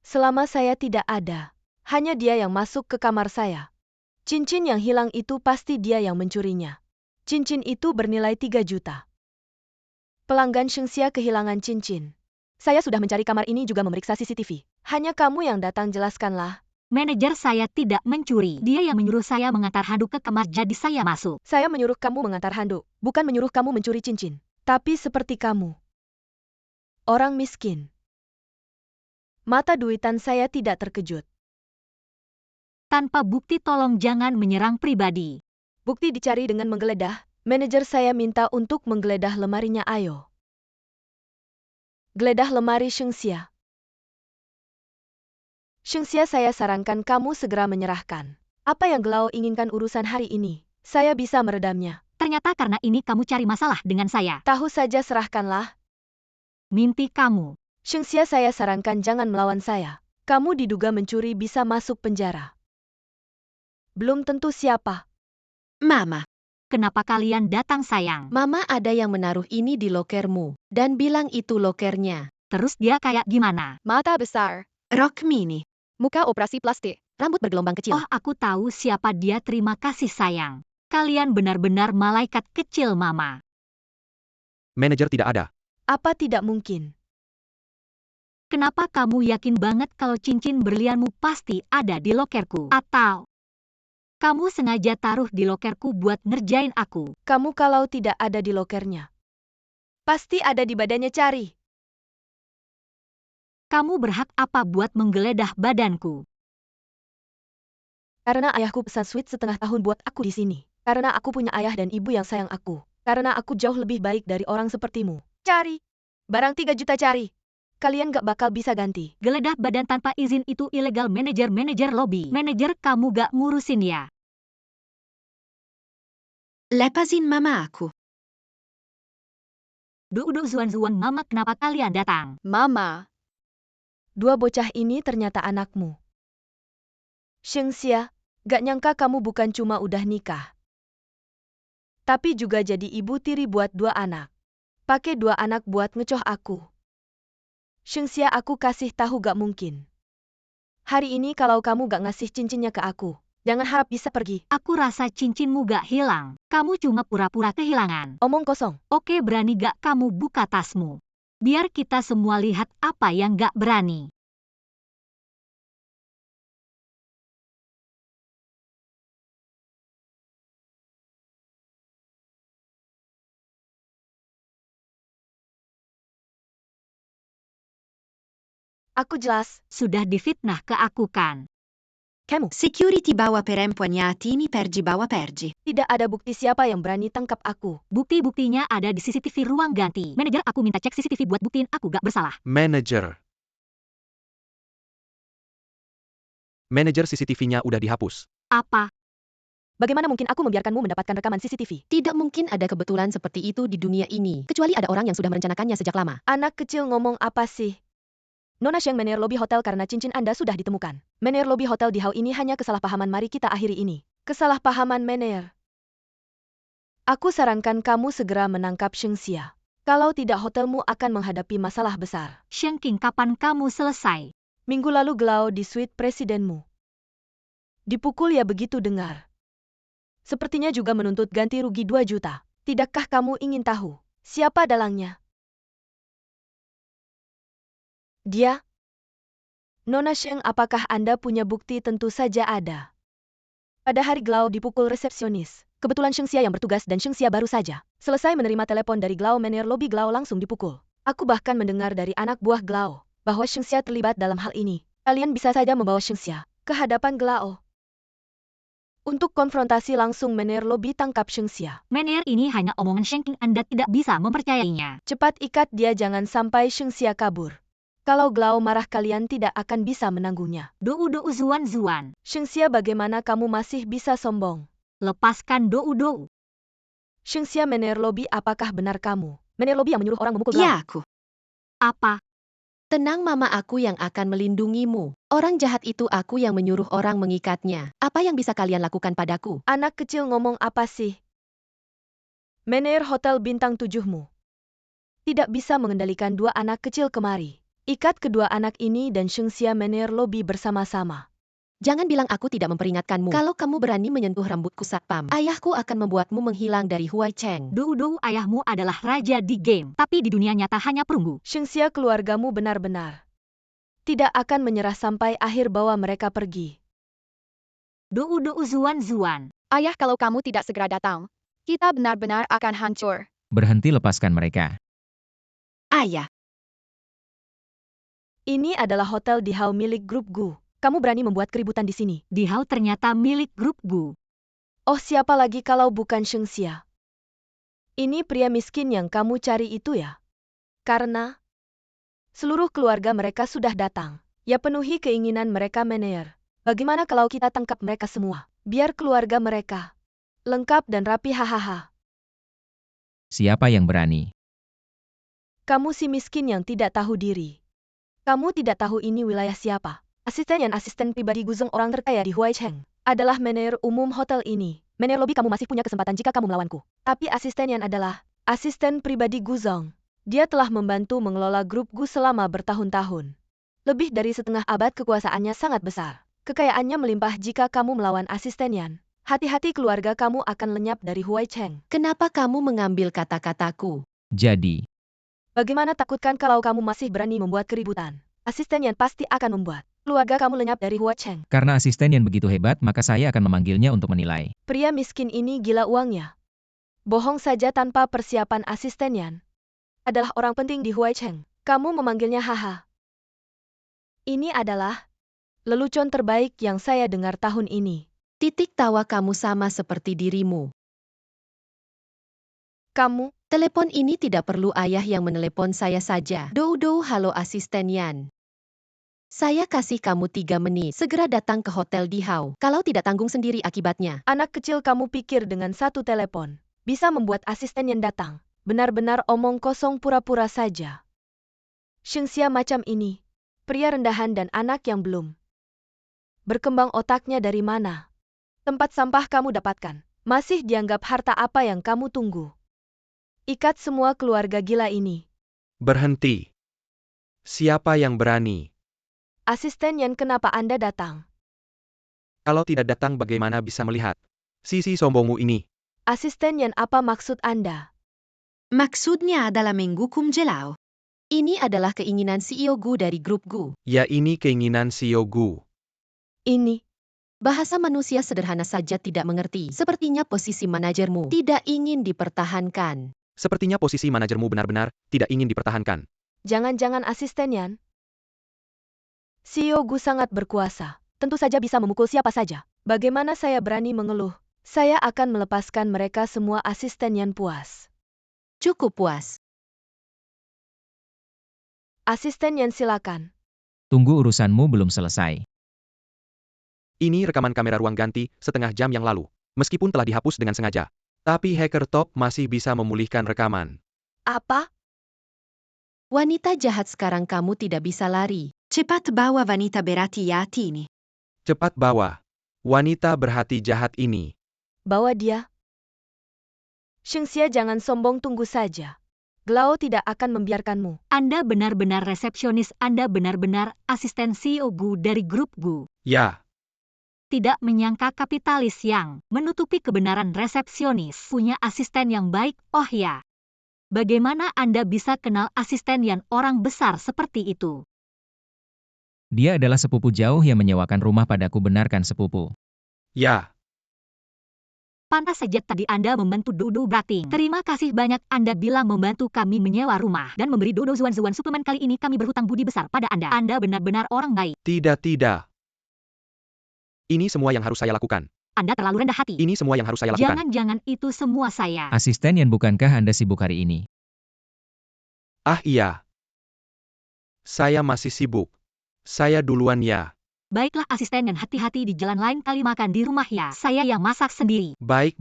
Selama saya tidak ada, hanya dia yang masuk ke kamar saya. Cincin yang hilang itu pasti dia yang mencurinya. Cincin itu bernilai 3 juta. Pelanggan Shengxia kehilangan cincin. Saya sudah mencari kamar ini juga memeriksa CCTV. Hanya kamu yang datang, jelaskanlah. Manajer, saya tidak mencuri. Dia yang menyuruh saya mengantar handuk ke kamar, jadi saya masuk. Saya menyuruh kamu mengantar handuk, bukan menyuruh kamu mencuri cincin. Tapi seperti kamu, orang miskin, mata duitan, saya tidak terkejut. Tanpa bukti tolong jangan menyerang pribadi. Bukti dicari dengan menggeledah. Manajer saya minta untuk menggeledah lemarinya, ayo. Geledah lemari Shengxia. Shengxia, saya sarankan kamu segera menyerahkan. Apa yang Gelao inginkan urusan hari ini, saya bisa meredamnya. Ternyata karena ini kamu cari masalah dengan saya. Tahu saja, serahkanlah. Mimpi kamu. Shengxia, saya sarankan jangan melawan saya. Kamu diduga mencuri, bisa masuk penjara. Belum tentu siapa. Mama. Kenapa kalian datang, sayang? Mama ada yang menaruh ini di lokermu, dan bilang itu lokernya. Terus dia kayak gimana? Mata besar. Rock mini. Muka operasi plastik. Rambut bergelombang kecil. Oh, aku tahu siapa dia. Terima kasih sayang. Kalian benar-benar malaikat kecil mama. Manajer tidak ada. Apa tidak mungkin? Kenapa kamu yakin banget kalau cincin berlianmu pasti ada di lokerku? Atau kamu sengaja taruh di lokerku buat ngerjain aku? Kamu kalau tidak ada di lokernya, pasti ada di badannya cari. Kamu berhak apa buat menggeledah badanku? Karena ayahku pesan suite setengah tahun buat aku di sini. Karena aku punya ayah dan ibu yang sayang aku. Karena aku jauh lebih baik dari orang sepertimu. Cari. Barang 3 juta cari. Kalian gak bakal bisa ganti. Geledah badan tanpa izin itu ilegal. Manajer lobby. Manajer kamu gak ngurusin ya? Lepasin mama aku. Duh Zuan mama, kenapa kalian datang? Mama. 2 bocah ini ternyata anakmu. Shengxia, gak nyangka kamu bukan cuma udah nikah, tapi juga jadi ibu tiri buat 2 anak. Pakai 2 anak buat ngecoh aku. Shengxia, aku kasih tahu gak mungkin. Hari ini kalau kamu gak ngasih cincinnya ke aku, jangan harap bisa pergi. Aku rasa cincinmu gak hilang. Kamu cuma pura-pura kehilangan. Omong kosong. Oke, berani gak kamu buka tasmu? Biar kita semua lihat apa yang gak berani. Aku jelas. Sudah difitnah ke aku kan? Kamu. Security bawa perempuannya pergi bawa pergi. Tidak ada bukti siapa yang berani tangkap aku. Bukti-buktinya ada di CCTV ruang ganti. Manajer, aku minta cek CCTV buat buktiin aku gak bersalah. Manajer. Manajer CCTV-nya udah dihapus. Apa? Bagaimana mungkin aku membiarkanmu mendapatkan rekaman CCTV? Tidak mungkin ada kebetulan seperti itu di dunia ini. Kecuali ada orang yang sudah merencanakannya sejak lama. Anak kecil ngomong apa sih? Nona Sheng, Manor Lobby Hotel, karena cincin Anda sudah ditemukan. Manor Lobby Hotel di Hau ini hanya kesalahpahaman, mari kita akhiri ini. Kesalahpahaman Manor. Aku sarankan kamu segera menangkap Shengxia. Kalau tidak hotelmu akan menghadapi masalah besar. Sheng King, kapan kamu selesai? Minggu lalu Glau di suite presidenmu. Dipukul ya begitu dengar. Sepertinya juga menuntut ganti rugi 2 juta. Tidakkah kamu ingin tahu siapa dalangnya? Dia? Nona Sheng, apakah Anda punya bukti? Tentu saja ada. Pada hari Glau dipukul resepsionis. Kebetulan Shengxia yang bertugas dan Shengxia baru saja selesai menerima telepon dari Glau. Manor Lobby Glau langsung dipukul. Aku bahkan mendengar dari anak buah Glau bahwa Shengxia terlibat dalam hal ini. Kalian bisa saja membawa Shengxia ke hadapan Glau. Untuk konfrontasi langsung, Manor Lobby tangkap Shengxia. Manajer, ini hanya omongan Sheng King, Anda tidak bisa mempercayainya. Cepat ikat dia, jangan sampai Shengxia kabur. Kalau Glau marah, kalian tidak akan bisa menanggungnya. Duh Zuan. Shengxia, bagaimana kamu masih bisa sombong? Lepaskan Duh. Shengxia, Manor Lobby, apakah benar kamu Manor Lobby yang menyuruh orang memukul Glau? Ya aku. Apa? Tenang, mama aku yang akan melindungimu. Orang jahat itu aku yang menyuruh orang mengikatnya. Apa yang bisa kalian lakukan padaku? Anak kecil ngomong apa sih? Manor Hotel Bintang 7-mu tidak bisa mengendalikan 2 anak kecil kemari. Ikat kedua anak ini dan Shengxia Manor Lobby bersama-sama. Jangan bilang aku tidak memperingatkanmu. Kalau kamu berani menyentuh rambutku satpam, ayahku akan membuatmu menghilang dari Huai Cheng. Duh, ayahmu adalah raja di game, tapi di dunia nyata hanya perunggu. Shengxia, keluargamu benar-benar tidak akan menyerah sampai akhir, bawa mereka pergi. Duh Zuan. Ayah, kalau kamu tidak segera datang, kita benar-benar akan hancur. Berhenti, lepaskan mereka. Ayah. Ini adalah hotel di Hau milik grup Gu. Kamu berani membuat keributan di sini. Di Hau ternyata milik grup Gu. Oh, siapa lagi kalau bukan Shengxia? Ini pria miskin yang kamu cari itu ya? Karena seluruh keluarga mereka sudah datang. Ya, penuhi keinginan mereka, Manor. Bagaimana kalau kita tangkap mereka semua? Biar keluarga mereka lengkap dan rapi, hahaha. Siapa yang berani? Kamu si miskin yang tidak tahu diri. Kamu tidak tahu ini wilayah siapa? Asisten pribadi Guzong, orang terkaya di Huai Cheng, adalah manajer umum hotel ini. Manor Lobby, kamu masih punya kesempatan jika kamu melawanku. Tapi asisten yang adalah asisten pribadi Guzong. Dia telah membantu mengelola grup Gu selama bertahun-tahun. Lebih dari setengah abad kekuasaannya sangat besar. Kekayaannya melimpah jika kamu melawan asisten Yan. Hati-hati keluarga kamu akan lenyap dari Huai Cheng. Kenapa kamu mengambil kata-kataku? Jadi, Bagaimana takutkan kalau kamu masih berani membuat keributan? Asisten Yan pasti akan membuat keluarga kamu lenyap dari Huai Cheng. karena asisten yang begitu hebat, maka saya akan memanggilnya untuk menilai. Pria miskin ini gila uangnya. Bohong saja tanpa persiapan asisten Yan. Adalah orang penting di Huai Cheng. Kamu memanggilnya haha. Ini adalah lelucon terbaik yang saya dengar tahun ini. Titik tawa kamu sama seperti dirimu. Kamu, Telepon ini tidak perlu ayah yang menelepon saya saja. Halo asisten Yan. Saya kasih kamu 3 menit. Segera datang ke hotel Dihau. Kalau tidak tanggung sendiri akibatnya. anak kecil kamu pikir dengan satu telepon bisa membuat asisten yang datang. Benar-benar omong kosong pura-pura saja. Shengxia macam ini. Pria rendahan dan anak yang belum berkembang otaknya dari mana? Tempat sampah kamu dapatkan. Masih dianggap harta apa yang kamu tunggu? Ikat semua keluarga gila ini. Berhenti. Siapa yang berani? Asisten Yan, kenapa Anda datang? Kalau tidak datang bagaimana bisa melihat? Sisi sombongmu ini. Asisten Yan, apa maksud Anda? Maksudnya adalah menghukum Jelau. Ini adalah keinginan CEO Gu dari grup Gu. Ya ini keinginan CEO Gu. Ini. Bahasa manusia sederhana saja tidak mengerti. Sepertinya posisi manajermu tidak ingin dipertahankan. Sepertinya posisi manajermu benar-benar tidak ingin dipertahankan. Jangan-jangan asisten Yan? CEO Gu sangat berkuasa. Tentu saja bisa memukul siapa saja. Bagaimana saya berani mengeluh? Saya akan melepaskan mereka semua. Asisten Yan puas. Cukup puas. Asisten Yan, silakan. Tunggu, urusanmu belum selesai. Ini rekaman kamera ruang ganti setengah jam yang lalu. Meskipun telah dihapus dengan sengaja. Tapi hacker top masih bisa memulihkan rekaman. Apa? Wanita jahat, sekarang kamu tidak bisa lari. Cepat bawa wanita berhati jahat ini. Cepat bawa wanita berhati jahat ini. Bawa dia. Shengxia, jangan sombong, tunggu saja. Glao tidak akan membiarkanmu. Anda benar-benar resepsionis, Anda benar-benar asisten CEO Gu dari grup Gu. Ya, Tidak menyangka kapitalis yang menutupi kebenaran resepsionis punya asisten yang baik. Oh ya. Bagaimana Anda bisa kenal asisten yang orang besar seperti itu? Dia adalah sepupu jauh yang menyewakan rumah padaku, benarkan sepupu? ya. Pantas saja tadi Anda membantu Dodo Brating. Terima kasih banyak, Anda bilang membantu kami menyewa rumah dan memberi Dodo zuan-zuan suplemen. Kali ini kami berhutang budi besar pada Anda. Anda benar-benar orang baik. Tidak. Ini semua yang harus saya lakukan. Anda terlalu rendah hati. Ini semua yang harus saya lakukan. Jangan-jangan itu semua saya. Asisten Yan, bukankah Anda sibuk hari ini? Ah iya. Saya masih sibuk. Saya duluan ya. Baiklah asisten, dan hati-hati di jalan, lain kali makan di rumah ya. Saya yang masak sendiri. Baik.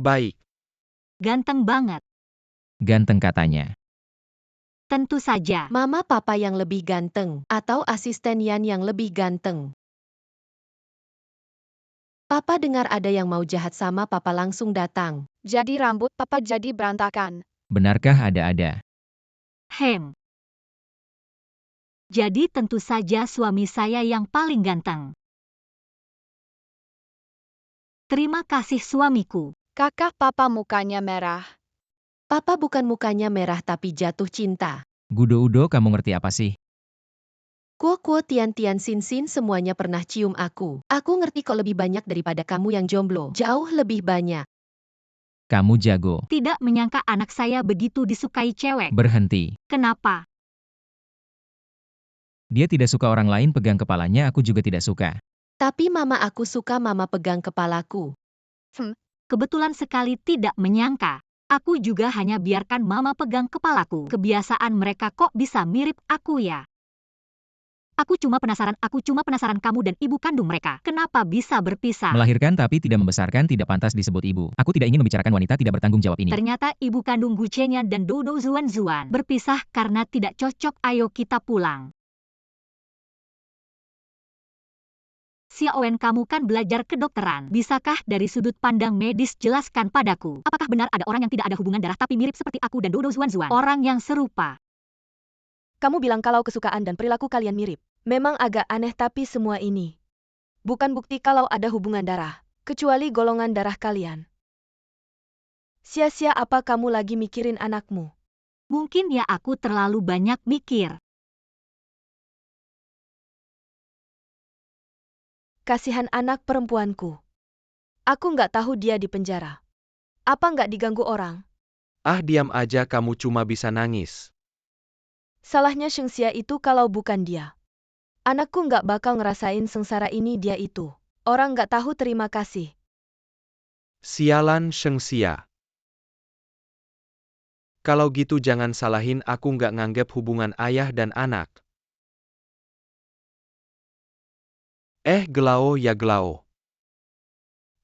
Ganteng banget. Ganteng katanya. Tentu saja. Mama papa yang lebih ganteng, atau asisten Yan yang lebih ganteng. Papa dengar ada yang mau jahat sama papa, langsung datang. Jadi rambut papa jadi berantakan. Benarkah ada-ada? Jadi tentu saja suami saya yang paling ganteng. Terima kasih suamiku. Kakak papa mukanya merah. Papa bukan mukanya merah tapi jatuh cinta. Gudo-udo, kamu ngerti apa sih? Kuo Tian Sin semuanya pernah cium aku. Aku ngerti kok lebih banyak daripada kamu yang jomblo. Jauh lebih banyak. Kamu jago. Tidak menyangka anak saya begitu disukai cewek. Berhenti. Kenapa? Dia tidak suka orang lain pegang kepalanya, aku juga tidak suka. Tapi mama aku suka mama pegang kepalaku. Kebetulan sekali tidak menyangka. Aku juga hanya biarkan mama pegang kepalaku. Kebiasaan mereka kok bisa mirip aku ya. Aku cuma penasaran kamu dan ibu kandung mereka. Kenapa bisa berpisah? Melahirkan tapi tidak membesarkan tidak pantas disebut ibu. Aku tidak ingin membicarakan wanita tidak bertanggung jawab ini. Ternyata ibu kandung Gucenya dan Dodo Zuan-Zuan berpisah karena tidak cocok. Ayo kita pulang. Xiaowen, kamu kan belajar kedokteran. Bisakah dari sudut pandang medis jelaskan padaku? Apakah benar ada orang yang tidak ada hubungan darah tapi mirip seperti aku dan Dodo Zuan-Zuan? Orang yang serupa. Kamu bilang kalau kesukaan dan perilaku kalian mirip. Memang agak aneh tapi semua ini bukan bukti kalau ada hubungan darah, kecuali golongan darah kalian. Sia-sia apa kamu lagi mikirin anakmu? Mungkin ya aku terlalu banyak mikir. Kasihan anak perempuanku. Aku nggak tahu dia di penjara. Apa nggak diganggu orang? Ah, diam aja, kamu cuma bisa nangis. Salahnya Shengxia itu kalau bukan dia. Anakku nggak bakal ngerasain sengsara ini dia itu. Orang nggak tahu terima kasih. Sialan Shengxia. Kalau gitu jangan salahin aku, nggak nganggep hubungan ayah dan anak. Gelao ya Gelao.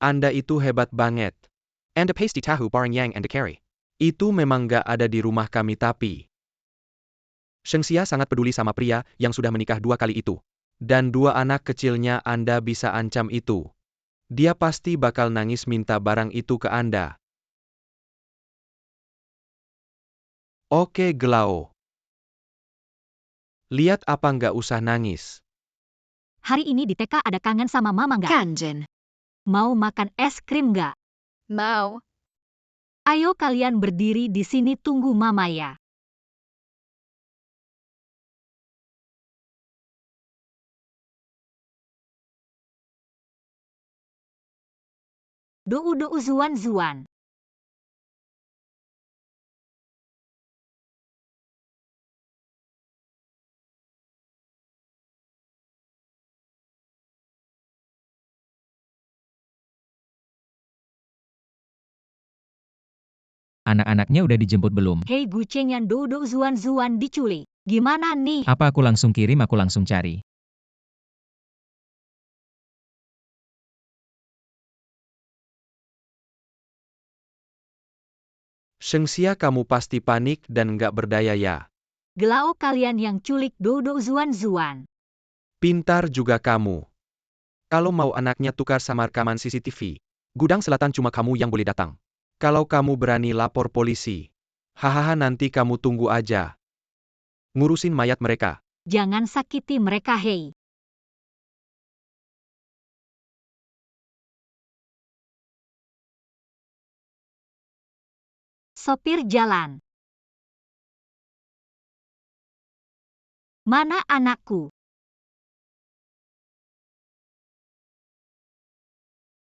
Anda itu hebat banget. And the pasty tahu bareng yang and the carry. Itu memang nggak ada di rumah kami tapi. Shengxia sangat peduli sama pria yang sudah menikah 2 kali itu. Dan 2 anak kecilnya Anda bisa ancam itu. Dia pasti bakal nangis minta barang itu ke Anda. Oke Gelao. Lihat apa nggak usah nangis. Hari ini di TK ada kangen sama mama nggak? Kangen. Mau makan es krim nggak? Mau. Ayo kalian berdiri di sini tunggu mama ya. Dou zuan zuan. Anak-anaknya udah dijemput belum? Hei Guceng yang Dou zuan zuan diculik. Gimana nih? Apa aku langsung kirim, aku langsung cari. Shengxia, kamu pasti panik dan nggak berdaya ya. Gelao kalian yang culik Dou zuan zuan. Pintar juga kamu. Kalau mau anaknya tukar sama rekaman CCTV. Gudang Selatan cuma kamu yang boleh datang. Kalau kamu berani lapor polisi. Hahaha, nanti kamu tunggu aja. Ngurusin mayat mereka. Jangan sakiti mereka hei. Sopir jalan. Mana anakku?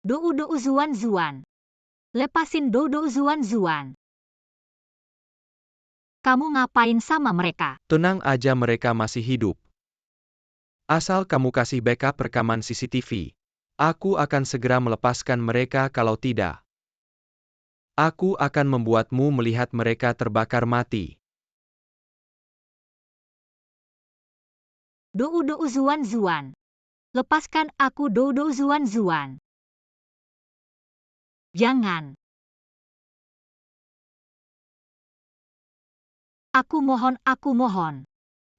Dou zuan zuan. Lepasin Dou zuan zuan. Kamu ngapain sama mereka? Tenang aja, mereka masih hidup. Asal kamu kasih backup rekaman CCTV. Aku akan segera melepaskan mereka, kalau tidak. Aku akan membuatmu melihat mereka terbakar mati. Dou zuan zuan. Lepaskan aku Dou zuan zuan. Jangan. Aku mohon, aku mohon.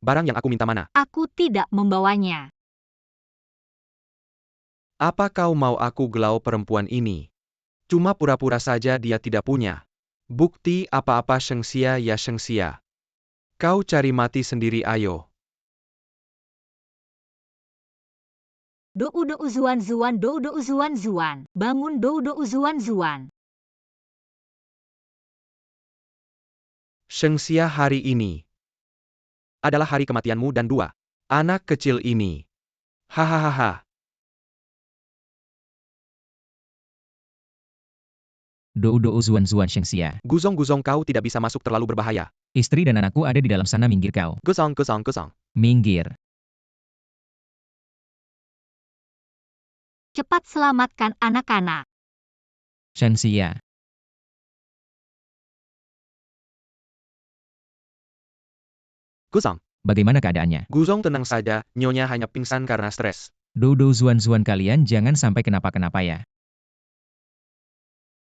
Barang yang aku minta mana? Aku tidak membawanya. Apa kau mau aku Gelao perempuan ini? Cuma pura-pura saja dia tidak punya bukti apa-apa. Shengxia ya Shengxia. Kau cari mati sendiri, ayo. Dou zuan zuan, Dou zuan zuan. Bangun Dou zuan zuan. Shengxia, hari ini adalah hari kematianmu dan 2 anak kecil ini. Hahaha. Dou zuan zuan Shengxia. Guzong-guzong, kau tidak bisa masuk, terlalu berbahaya. Istri dan anakku ada di dalam sana, minggir kau. Guzong, guzong, guzong. Minggir. Cepat selamatkan anak-anak. Shengxia. Guzong. Bagaimana keadaannya? Guzong, tenang saja, nyonya hanya pingsan karena stres. Dou zuan zuan, kalian jangan sampai kenapa-kenapa ya.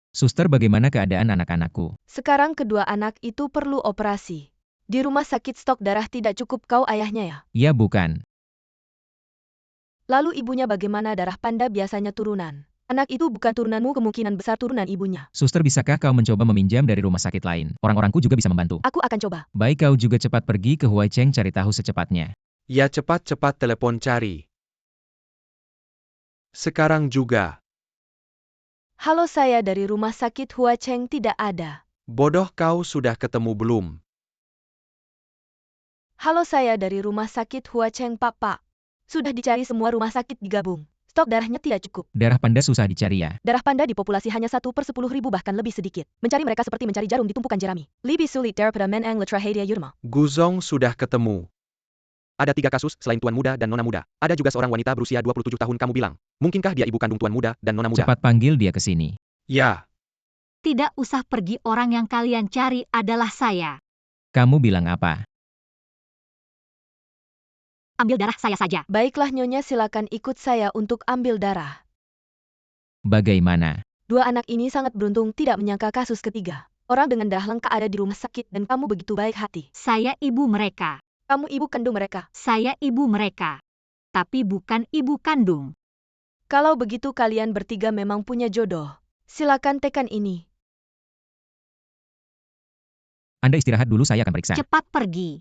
Suster, bagaimana keadaan anak-anakku? Sekarang kedua anak itu perlu operasi. Di rumah sakit stok darah tidak cukup, kau ayahnya ya? Ya bukan. Lalu ibunya bagaimana? Darah panda biasanya turunan. Anak itu bukan turunanmu, kemungkinan besar turunan ibunya. Suster, bisakah kau mencoba meminjam dari rumah sakit lain? Orang-orangku juga bisa membantu. Aku akan coba. Baik, kau juga cepat pergi ke Huaicheng, cari tahu secepatnya. Ya cepat-cepat telepon cari. Sekarang juga. Halo, saya dari rumah sakit Huacheng tidak ada. Bodoh, kau sudah ketemu belum? Halo, saya dari rumah sakit Huacheng Pak. Sudah dicari semua rumah sakit digabung. Stok darahnya tidak cukup. Darah panda susah dicari ya. Darah panda di populasi hanya 1/10.000 bahkan lebih sedikit. Mencari mereka seperti mencari jarum di tumpukan jerami. Lebih sulit daripada menang letrahadia yurma. Guzong sudah ketemu. Ada 3 kasus selain Tuan Muda dan Nona Muda. Ada juga seorang wanita berusia 27 tahun kamu bilang. Mungkinkah dia ibu kandung Tuan Muda dan Nona Muda? Cepat panggil dia ke sini. Ya. Tidak usah pergi, orang yang kalian cari adalah saya. Kamu bilang apa? Ambil darah saya saja. Baiklah Nyonya, silakan ikut saya untuk ambil darah. Bagaimana? 2 anak ini sangat beruntung tidak menyangka kasus ketiga. Orang dengan darah lengkap ada di rumah sakit dan kamu begitu baik hati. Saya ibu mereka. Kamu ibu kandung mereka. Saya ibu mereka. Tapi bukan ibu kandung. Kalau begitu kalian bertiga memang punya jodoh. Silakan tekan ini. Anda istirahat dulu, saya akan periksa. Cepat pergi.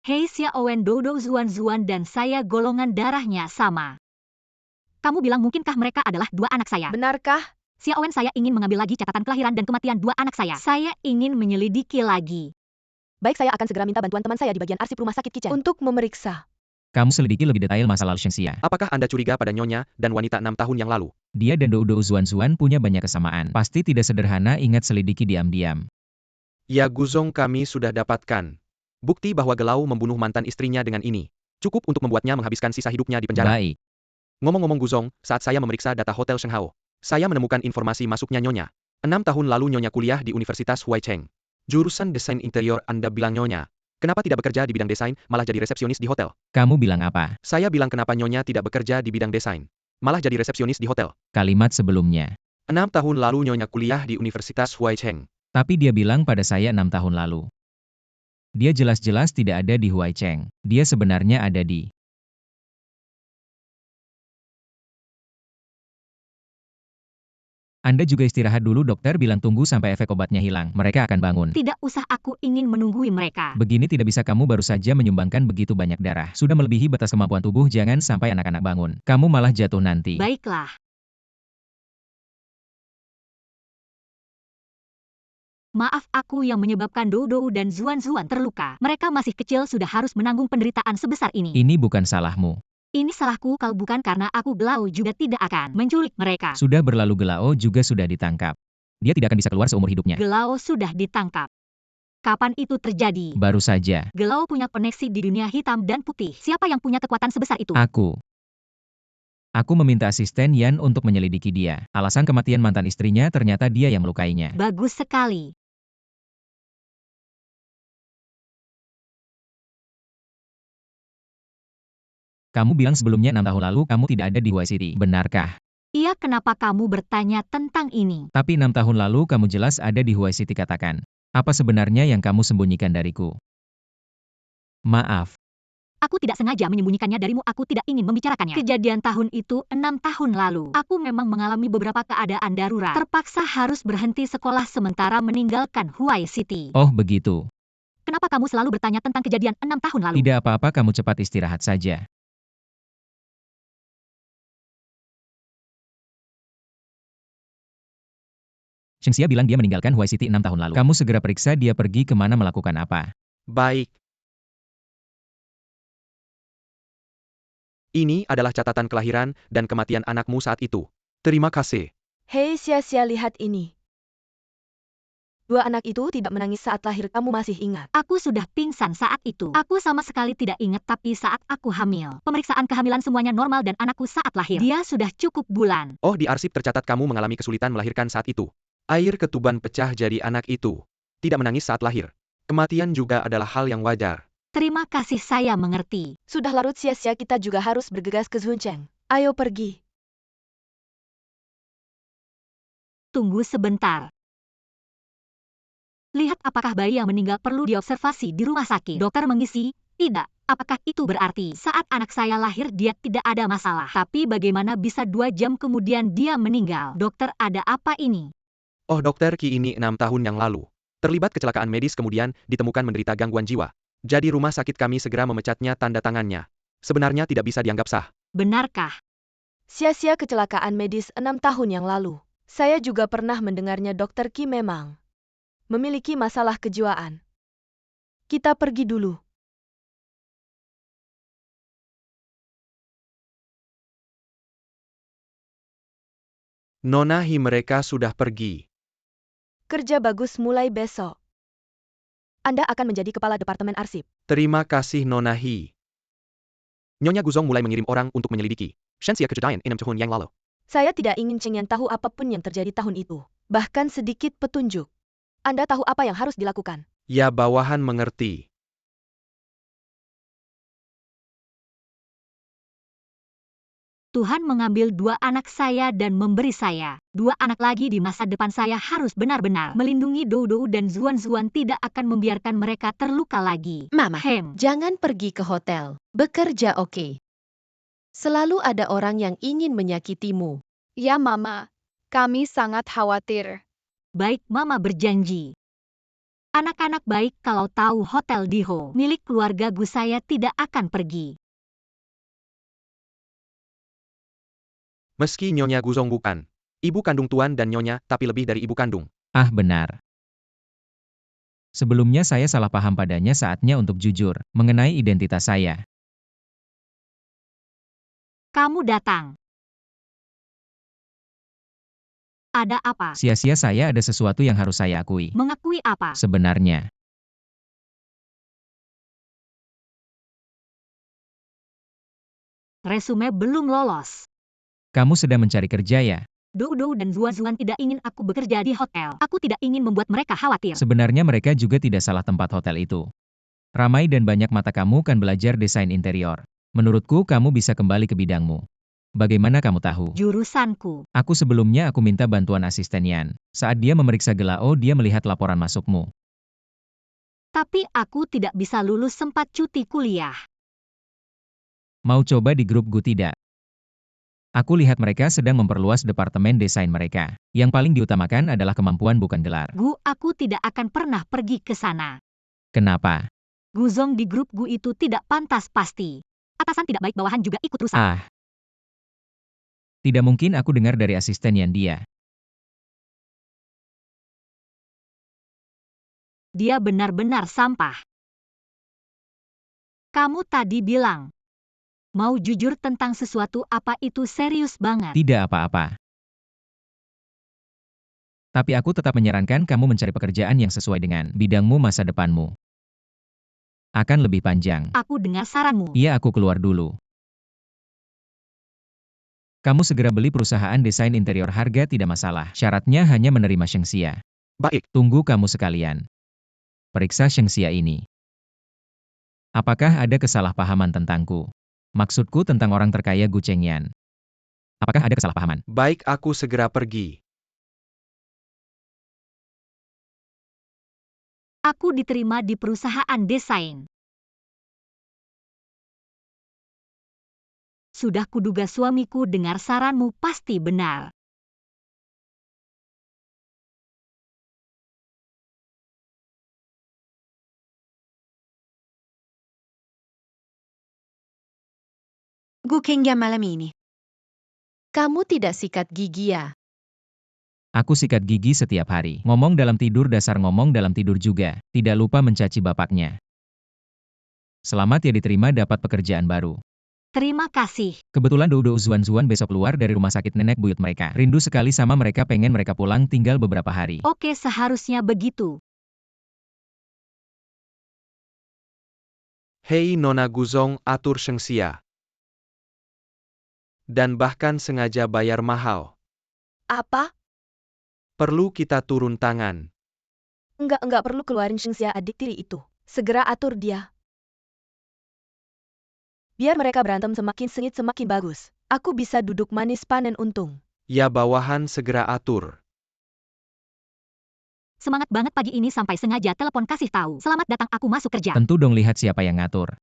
Hei Xia Owen Dodo Zuan dan saya golongan darahnya sama. Kamu bilang mungkinkah mereka adalah 2 anak saya? Benarkah? Xia Owen, saya ingin mengambil lagi catatan kelahiran dan kematian 2 anak saya. Saya ingin menyelidiki lagi. Baik, saya akan segera minta bantuan teman saya di bagian arsip rumah sakit Kichen untuk memeriksa. Kamu selidiki lebih detail masa lalu Sheng Xia. Apakah Anda curiga pada Nyonya dan wanita 6 tahun yang lalu? Dia dan Dodo Zuan punya banyak kesamaan. Pasti tidak sederhana, ingat selidiki diam-diam. Ya Guzong, kami sudah dapatkan bukti bahwa Gelau membunuh mantan istrinya dengan ini. Cukup untuk membuatnya menghabiskan sisa hidupnya di penjara. Baik. Ngomong-ngomong Guzong, saat saya memeriksa data Hotel Shenghao, saya menemukan informasi masuknya Nyonya. 6 tahun lalu Nyonya kuliah di Universitas Huaicheng. Jurusan desain interior. Anda bilang Nyonya. Kenapa tidak bekerja di bidang desain, malah jadi resepsionis di hotel? Kamu bilang apa? Saya bilang kenapa Nyonya tidak bekerja di bidang desain, malah jadi resepsionis di hotel. Kalimat sebelumnya. 6 tahun lalu Nyonya kuliah di Universitas Huaicheng. Tapi dia bilang pada saya 6 tahun lalu. Dia jelas-jelas tidak ada di Huaicheng. Dia sebenarnya ada di... Anda juga istirahat dulu, dokter bilang tunggu sampai efek obatnya hilang. Mereka akan bangun. Tidak usah, aku ingin menunggui mereka. Begini tidak bisa, kamu baru saja menyumbangkan begitu banyak darah. Sudah melebihi batas kemampuan tubuh, jangan sampai anak-anak bangun. Kamu malah jatuh nanti. Baiklah. Maaf, aku yang menyebabkan Dodo dan Zuan terluka. Mereka masih kecil sudah harus menanggung penderitaan sebesar ini. Ini bukan salahmu. Ini salahku kalau bukan karena aku Gelau juga tidak akan menculik mereka. Sudah berlalu, Gelao juga sudah ditangkap. Dia tidak akan bisa keluar seumur hidupnya. Gelau sudah ditangkap. Kapan itu terjadi? Baru saja. Gelau punya koneksi di dunia hitam dan putih. Siapa yang punya kekuatan sebesar itu? Aku meminta asisten Yan untuk menyelidiki dia. Alasan kematian mantan istrinya ternyata dia yang melukainya. Bagus sekali. Kamu bilang sebelumnya 6 tahun lalu kamu tidak ada di Huai City. Benarkah? Iya, kenapa kamu bertanya tentang ini? Tapi 6 tahun lalu kamu jelas ada di Huai City, katakan. Apa sebenarnya yang kamu sembunyikan dariku? Maaf. Aku tidak sengaja menyembunyikannya darimu, aku tidak ingin membicarakannya. Kejadian tahun itu 6 tahun lalu. Aku memang mengalami beberapa keadaan darurat. Terpaksa harus berhenti sekolah sementara meninggalkan Huai City. Oh begitu. Kenapa kamu selalu bertanya tentang kejadian 6 tahun lalu? Tidak apa-apa, kamu cepat istirahat saja. Sheng Xia bilang dia meninggalkan Huai City 6 tahun lalu. Kamu segera periksa dia pergi kemana, melakukan apa. Baik. Ini adalah catatan kelahiran dan kematian anakmu saat itu. Terima kasih. Hei Xia, lihat ini. 2 anak itu tidak menangis saat lahir, kamu masih ingat? Aku sudah pingsan saat itu. Aku sama sekali tidak ingat, tapi saat aku hamil. Pemeriksaan kehamilan semuanya normal dan anakku saat lahir. Dia sudah cukup bulan. Oh, di arsip tercatat kamu mengalami kesulitan melahirkan saat itu. Air ketuban pecah jadi anak itu tidak menangis saat lahir. Kematian juga adalah hal yang wajar. Terima kasih, saya mengerti. Sudah larut Xia, kita juga harus bergegas ke Zuncheng. Ayo pergi. Tunggu sebentar. Lihat, apakah bayi yang meninggal perlu diobservasi di rumah sakit? Dokter mengisi, tidak. Apakah itu berarti saat anak saya lahir dia tidak ada masalah? Tapi bagaimana bisa 2 jam kemudian dia meninggal? Dokter, ada apa ini? Oh, Dokter Ki ini 6 tahun yang lalu terlibat kecelakaan medis kemudian ditemukan menderita gangguan jiwa. Jadi rumah sakit kami segera memecatnya tanda tangannya. Sebenarnya tidak bisa dianggap sah. Benarkah? Sia-sia kecelakaan medis 6 tahun yang lalu. Saya juga pernah mendengarnya Dr. Ki memang memiliki masalah kejiwaan. Kita pergi dulu. Nona Hi mereka sudah pergi. Kerja bagus mulai besok. Anda akan menjadi kepala departemen arsip. Terima kasih Nona Hi. Nyonya Guzong mulai mengirim orang untuk menyelidiki Shenxia kejadian 6 tahun yang lalu. Saya tidak ingin Cheng Yan tahu apapun yang terjadi tahun itu. Bahkan sedikit petunjuk. Anda tahu apa yang harus dilakukan. Ya bawahan mengerti. Tuhan mengambil 2 anak saya dan memberi saya 2 anak lagi di masa depan. Saya harus benar-benar melindungi Doudou dan Zuan tidak akan membiarkan mereka terluka lagi. Mama, Hem. jangan pergi ke hotel. Bekerja oke. Selalu ada orang yang ingin menyakitimu. Ya Mama, kami sangat khawatir. Baik, Mama berjanji. Anak-anak baik kalau tahu Hotel Diho milik keluarga Gu saya tidak akan pergi. Meski Nyonya Guzong bukan ibu kandung Tuan dan Nyonya, tapi lebih dari ibu kandung. Ah benar. Sebelumnya saya salah paham padanya. Saatnya untuk jujur mengenai identitas saya. Kamu datang. Ada apa? Sia-sia saya ada sesuatu yang harus saya akui. Mengakui apa? Sebenarnya, Resume belum lolos. kamu sedang mencari kerja ya? Doudou dan Zuan tidak ingin aku bekerja di hotel. Aku tidak ingin membuat mereka khawatir. Sebenarnya mereka juga tidak salah tempat hotel itu. Ramai dan banyak mata. Kamu kan belajar desain interior. Menurutku kamu bisa kembali ke bidangmu. Bagaimana kamu tahu? Jurusanku. Aku sebelumnya minta bantuan asisten Yan. Saat dia memeriksa Gelao, dia melihat laporan masukmu. Tapi aku tidak bisa lulus sempat cuti kuliah. Mau coba di grup Gu tidak? Aku lihat mereka sedang memperluas departemen desain mereka. Yang paling diutamakan adalah kemampuan bukan gelar. Gu, aku tidak akan pernah pergi ke sana. Kenapa? Guzong di grup Gu itu tidak pantas pasti. Atasan tidak baik, bawahan juga ikut rusak. Ah. Tidak mungkin aku dengar dari asisten Yan dia. Dia benar-benar sampah. Kamu tadi bilang mau jujur tentang sesuatu. Apa itu serius banget? Tidak apa-apa. Tapi aku tetap menyarankan kamu mencari pekerjaan yang sesuai dengan bidangmu. Masa depanmu akan lebih panjang. Aku dengar saranmu. Iya, aku keluar dulu. Kamu segera beli perusahaan desain interior, harga tidak masalah. Syaratnya hanya menerima Shenxia. Baik. Tunggu kamu sekalian. Periksa Shenxia ini. Apakah ada kesalahpahaman tentangku? Maksudku tentang orang terkaya Gu Chengyan. Apakah ada kesalahpahaman? Baik, aku segera pergi. Aku diterima di perusahaan desain. Sudah kuduga suamiku dengar saranmu pasti benar. Gu Kengya malam ini. Kamu tidak sikat gigi ya? Aku sikat gigi setiap hari. Ngomong dalam tidur, dasar ngomong dalam tidur juga. Tidak lupa mencaci bapaknya. Selamat ya, diterima dapat pekerjaan baru. Terima kasih. Kebetulan Doudou Zuan besok keluar dari rumah sakit nenek buyut mereka. Rindu sekali sama mereka, pengen mereka pulang tinggal beberapa hari. Oke, seharusnya begitu. Hei Nona Guzong, atur Shenxia. Dan bahkan sengaja bayar mahal. Apa? Perlu kita turun tangan. Enggak perlu keluarin Shenxia adik tiri itu. Segera atur dia. Biar mereka berantem semakin sengit semakin bagus. Aku bisa duduk manis panen untung. Ya bawahan segera atur. Semangat banget pagi ini sampai sengaja telepon kasih tahu. Selamat datang, aku masuk kerja. Tentu dong, lihat siapa yang ngatur.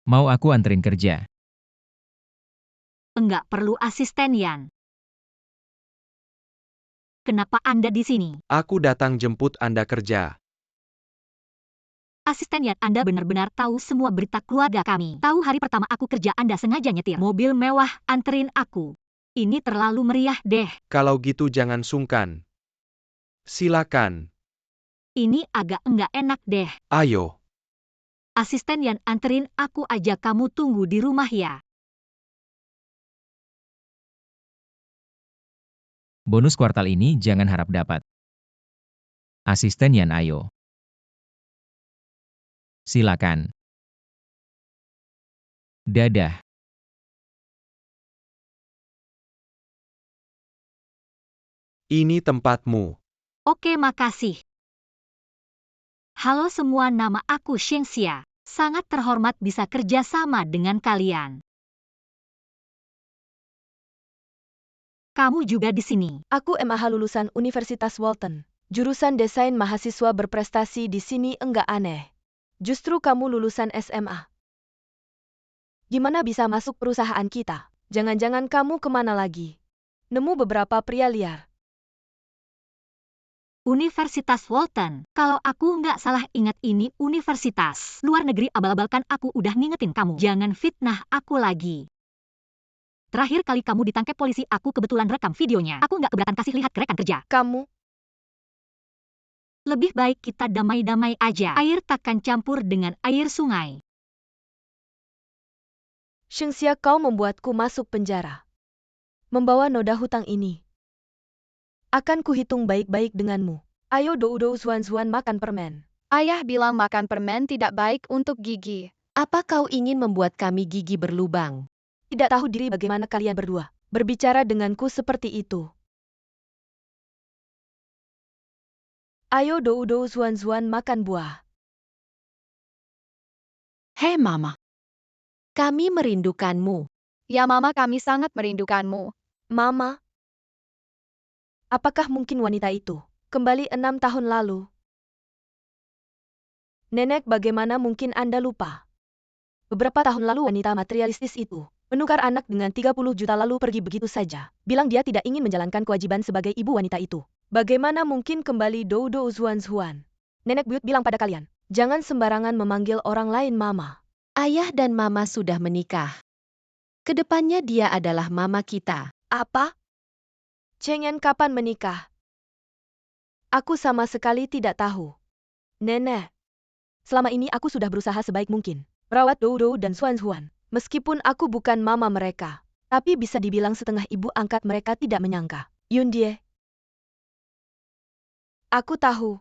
Mau aku anterin kerja? Enggak perlu asisten Yan. Kenapa Anda di sini? Aku datang jemput Anda kerja. Asisten Yan, Anda benar-benar tahu semua berita keluarga kami. Tahu hari pertama aku kerja Anda sengaja nyetir mobil mewah anterin aku. Ini terlalu meriah deh. Kalau gitu jangan sungkan. Silakan. Ini agak enggak enak deh. Ayo. Asisten Yan, anterin aku aja, kamu tunggu di rumah ya. Bonus kuartal ini jangan harap dapat. Asisten Yan, ayo. Silakan. Dadah. Ini tempatmu. Oke, makasih. Halo semua, nama aku Shengxia. Sangat terhormat bisa kerja sama dengan kalian. Kamu juga di sini. Aku MAH lulusan Universitas Walton. Jurusan desain, mahasiswa berprestasi di sini enggak aneh. Justru kamu lulusan SMA. Gimana bisa masuk perusahaan kita? Jangan-jangan kamu kemana lagi? Nemu beberapa pria liar. Universitas Walton. Kalau aku nggak salah ingat ini universitas luar negeri, abal-abalkan aku udah ngingetin kamu. Jangan fitnah aku lagi. Terakhir kali kamu ditangkap polisi, aku kebetulan rekam videonya. Aku nggak keberatan kasih lihat ke rekan kerja. Kamu? Lebih baik kita damai-damai aja. Air takkan campur dengan air sungai. Shengxia, kau membuatku masuk penjara. Membawa noda hutang ini. Akan kuhitung baik-baik denganmu. Ayo Dou Zuan makan permen. Ayah bilang makan permen tidak baik untuk gigi. Apa kau ingin membuat kami gigi berlubang? Tidak tahu diri bagaimana kalian berdua. Berbicara denganku seperti itu. Ayo Dou Zuan makan buah. Hei Mama, Kami merindukanmu. Ya Mama, kami sangat merindukanmu. Mama? Apakah mungkin wanita itu kembali 6 tahun lalu? Nenek, bagaimana mungkin Anda lupa? Beberapa tahun lalu wanita materialistis itu menukar anak dengan 30 juta lalu pergi begitu saja. Bilang dia tidak ingin menjalankan kewajiban sebagai ibu wanita itu. Bagaimana mungkin kembali Dou Zuan? Nenek buyut bilang pada kalian, jangan sembarangan memanggil orang lain Mama. Ayah dan Mama sudah menikah. Kedepannya dia adalah Mama kita. Apa? Chengyan kapan menikah? Aku sama sekali tidak tahu. Nenek, selama ini aku sudah berusaha sebaik mungkin merawat Dou dan Zuan. Meskipun aku bukan mama mereka, tapi bisa dibilang setengah ibu angkat mereka. Tidak menyangka. Yundie, aku tahu.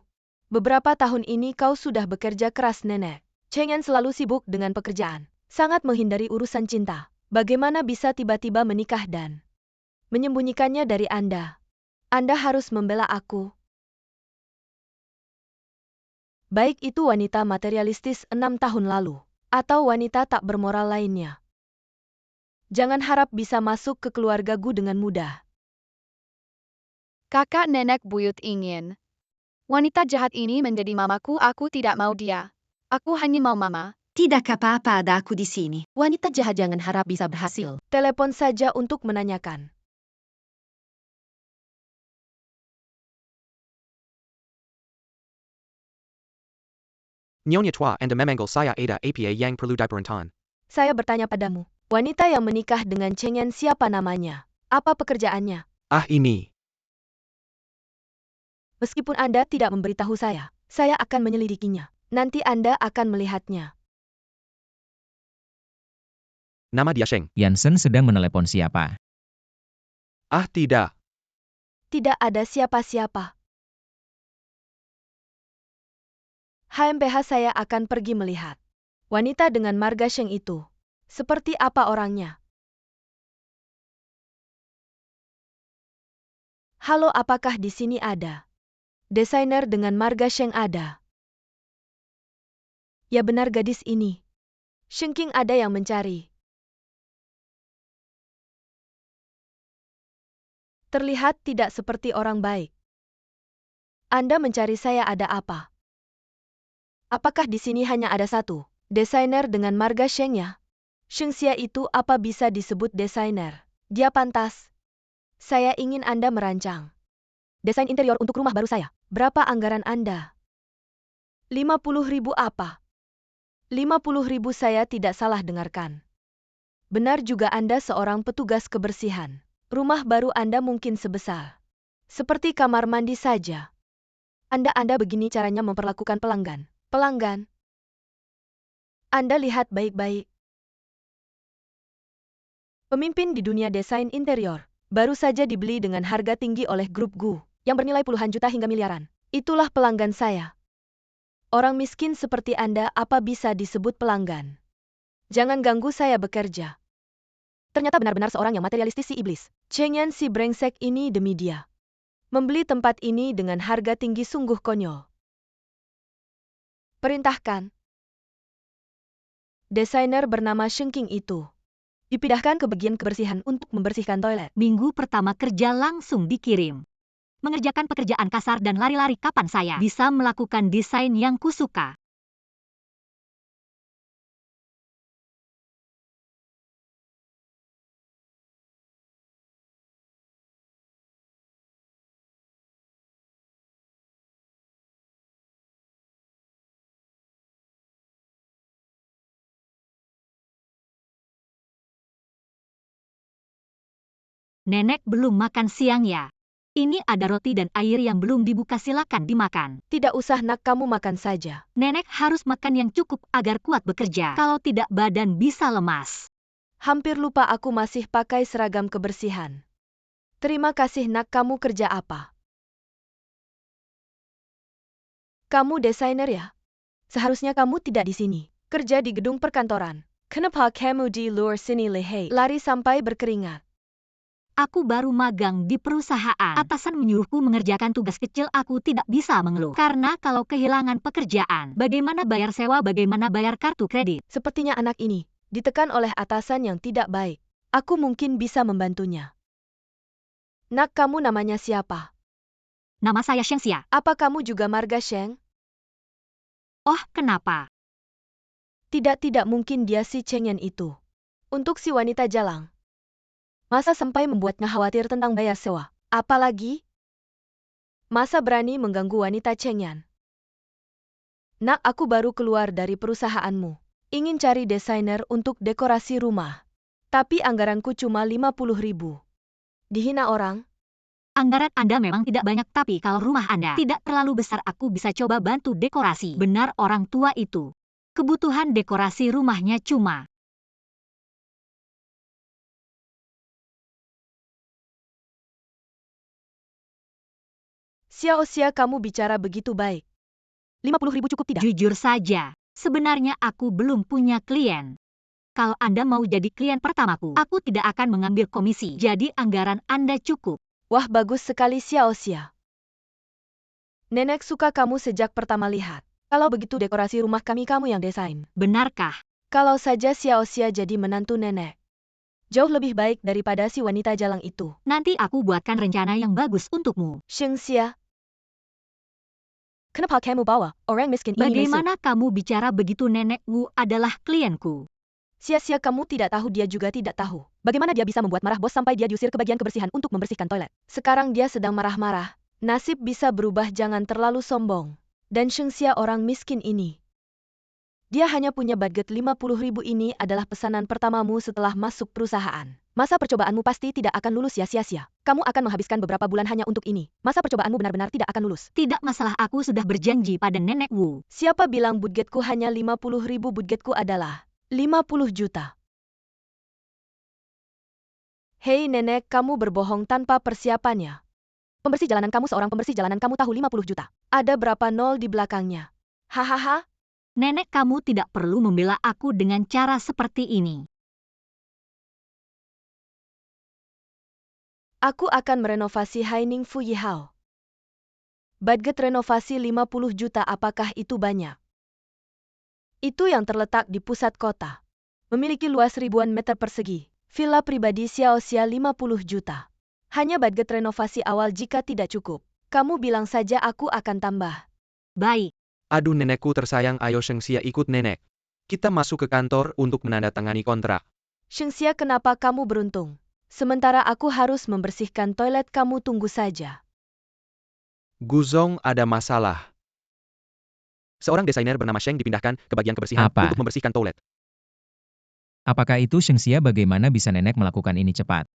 Beberapa tahun ini kau sudah bekerja keras, Nenek. Chengyan selalu sibuk dengan pekerjaan. Sangat menghindari urusan cinta. Bagaimana bisa tiba-tiba menikah dan menyembunyikannya dari Anda? Anda harus membela aku. Baik itu wanita materialistis 6 tahun lalu, atau wanita tak bermoral lainnya. Jangan harap bisa masuk ke keluargaku dengan mudah. Kakak nenek buyut ingin. Wanita jahat ini menjadi mamaku, aku tidak mau dia. Aku hanya mau Mama. tidak apa-apa, ada aku di sini. Wanita jahat jangan harap bisa berhasil. Telepon saja untuk menanyakan. Nyonya Tua Anda memanggil saya ada apa yang perlu diperintahkan. Saya bertanya padamu, wanita yang menikah dengan Chengyan siapa namanya? Apa pekerjaannya? Ah, ini. Meskipun Anda tidak memberitahu saya akan menyelidikinya. Nanti Anda akan melihatnya. Nama dia Sheng. Yansen sedang menelepon siapa? Ah, tidak. Tidak ada siapa-siapa. HMPH, saya akan pergi melihat wanita dengan marga Sheng itu. Seperti apa orangnya? Halo, apakah di sini ada desainer dengan marga Sheng? Ada. Ya benar, gadis ini. Sheng King ada yang mencari. Terlihat tidak seperti orang baik. Anda mencari saya ada apa? Apakah di sini hanya ada satu desainer dengan marga Sheng ya? Shengxia itu apa bisa disebut desainer? Dia pantas. Saya ingin Anda merancang desain interior untuk rumah baru saya. Berapa anggaran Anda? 50.000 apa? 50.000 saya tidak salah dengarkan. Benar juga Anda seorang petugas kebersihan. Rumah baru Anda mungkin sebesar seperti kamar mandi saja. Anda begini caranya memperlakukan pelanggan. Pelanggan? Anda lihat baik-baik. Pemimpin di dunia desain interior, baru saja dibeli dengan harga tinggi oleh grup Gu, yang bernilai puluhan juta hingga miliaran. Itulah pelanggan saya. Orang miskin seperti Anda apa bisa disebut pelanggan? Jangan ganggu saya bekerja. Ternyata benar-benar seorang yang materialistis si iblis. Cheng Yan si brengsek ini demi dia. Membeli tempat ini dengan harga tinggi sungguh konyol. Perintahkan. Desainer bernama Sheng King itu dipindahkan ke bagian kebersihan untuk membersihkan toilet. Minggu pertama kerja langsung dikirim. Mengerjakan pekerjaan kasar dan lari-lari kapan saya bisa melakukan desain yang kusuka. Nenek belum makan siang ya? Ini ada roti dan air yang belum dibuka, silakan dimakan. Tidak usah nak, kamu makan saja. Nenek harus makan yang cukup agar kuat bekerja. Kalau tidak badan bisa lemas. Hampir lupa aku masih pakai seragam kebersihan. Terima kasih nak, kamu kerja apa? Kamu desainer ya? Seharusnya kamu tidak di sini. Kerja di gedung perkantoran. Kenapa kamu di luar sini lehei? Lari sampai berkeringat. Aku baru magang di perusahaan. Atasan menyuruhku mengerjakan tugas kecil, aku tidak bisa mengeluh. Karena kalau kehilangan pekerjaan, bagaimana bayar sewa, bagaimana bayar kartu kredit? Sepertinya anak ini ditekan oleh atasan yang tidak baik. Aku mungkin bisa membantunya. Nak, kamu namanya siapa? Nama saya Sheng Xia. Apa kamu juga marga Sheng? Oh, kenapa? Tidak mungkin dia si Cheng Yan itu. Untuk si wanita jalang. Masa sampai membuatnya khawatir tentang bayar sewa? Apalagi? Masa berani mengganggu wanita Cheng Yan? Nak, aku baru keluar dari perusahaanmu. Ingin cari desainer untuk dekorasi rumah. Tapi anggaranku cuma 50.000. Dihina orang? Anggaran Anda memang tidak banyak, tapi kalau rumah Anda tidak terlalu besar, aku bisa coba bantu dekorasi. Benar orang tua itu. Kebutuhan dekorasi rumahnya cuma Xiao Xia, kamu bicara begitu baik. 50.000 cukup tidak? Jujur saja, sebenarnya aku belum punya klien. Kalau Anda mau jadi klien pertamaku, aku tidak akan mengambil komisi. Jadi anggaran Anda cukup. Wah, bagus sekali Xiao Xia. Nenek suka kamu sejak pertama lihat. Kalau begitu dekorasi rumah kami kamu yang desain. Benarkah? Kalau saja Xiao Xia jadi menantu nenek. Jauh lebih baik daripada si wanita jalang itu. Nanti aku buatkan rencana yang bagus untukmu. Sheng Xia. Kenapa kamu bawa orang miskin ini masuk? Bagaimana kamu bicara begitu? Nenek Wu adalah klienku. Sia-sia, kamu tidak tahu, dia juga tidak tahu. Bagaimana dia bisa membuat marah bos sampai dia diusir ke bagian kebersihan untuk membersihkan toilet. Sekarang dia sedang marah-marah. Nasib bisa berubah, jangan terlalu sombong. Dan Sheng Xia orang miskin ini. Dia hanya punya budget 50.000, ini adalah pesanan pertamamu setelah masuk perusahaan. Masa percobaanmu pasti tidak akan lulus ya sia-sia. Kamu akan menghabiskan beberapa bulan hanya untuk ini. Masa percobaanmu benar-benar tidak akan lulus. Tidak masalah, aku sudah berjanji pada Nenek Wu. Siapa bilang budgetku hanya 50.000? Budgetku adalah 50 juta. Hei nenek, kamu berbohong tanpa persiapannya. Pembersih jalanan kamu, seorang pembersih jalanan, kamu tahu 50 juta. Ada berapa nol di belakangnya? Hahaha. Nenek, kamu tidak perlu membela aku dengan cara seperti ini. Aku akan merenovasi Haining Fuyihao. Budget renovasi 50 juta, apakah itu banyak? Itu yang terletak di pusat kota. Memiliki luas ribuan meter persegi. Villa pribadi Xiao Xia 50 juta. Hanya budget renovasi awal, jika tidak cukup, kamu bilang saja, aku akan tambah. Baik. Aduh nenekku tersayang, ayo Sheng Xia ikut nenek. Kita masuk ke kantor untuk menandatangani kontrak. Sheng Xia, kenapa kamu beruntung? Sementara aku harus membersihkan toilet, kamu tunggu saja. Guzong, ada masalah. Seorang desainer bernama Sheng dipindahkan ke bagian kebersihan Apa? untuk membersihkan toilet. Apakah itu Shengxia? Bagaimana bisa nenek melakukan ini cepat?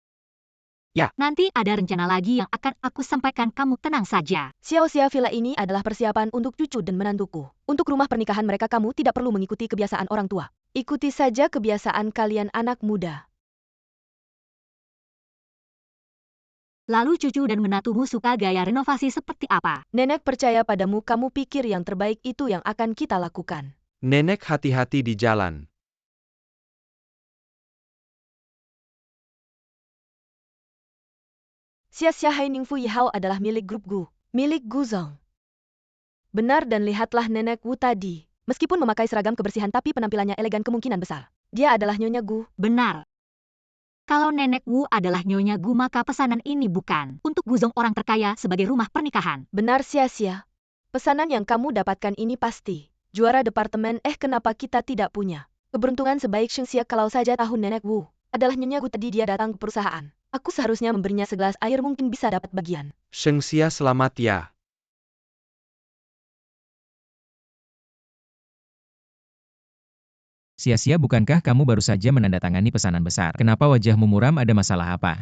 Nanti ada rencana lagi yang akan aku sampaikan, kamu tenang saja. Xiao-Xia villa ini adalah persiapan untuk cucu dan menantuku. Untuk rumah pernikahan mereka kamu tidak perlu mengikuti kebiasaan orang tua. Ikuti saja kebiasaan kalian anak muda. Lalu cucu dan menantumu suka gaya renovasi seperti apa? Nenek percaya padamu, kamu pikir yang terbaik itu yang akan kita lakukan. Nenek hati-hati di jalan. Xia Haining Fu Yihao adalah milik grup Gu, milik Guzong. Benar, dan lihatlah nenek Wu tadi. Meskipun memakai seragam kebersihan tapi penampilannya elegan, kemungkinan besar dia adalah Nyonya Gu. Benar. Kalau Nenek Wu adalah Nyonya Gu, maka pesanan ini bukan untuk Guzong orang terkaya sebagai rumah pernikahan. Benar Xia. Pesanan yang kamu dapatkan ini pasti juara departemen. Kenapa kita tidak punya keberuntungan sebaik Shengxia? Kalau saja tahu Nenek Wu adalah Nyonya Gu tadi dia datang ke perusahaan, aku seharusnya memberinya segelas air, mungkin bisa dapat bagian. Shengxia, selamat ya. Sia-sia, bukankah kamu baru saja menandatangani pesanan besar? Kenapa wajahmu muram? Ada masalah apa?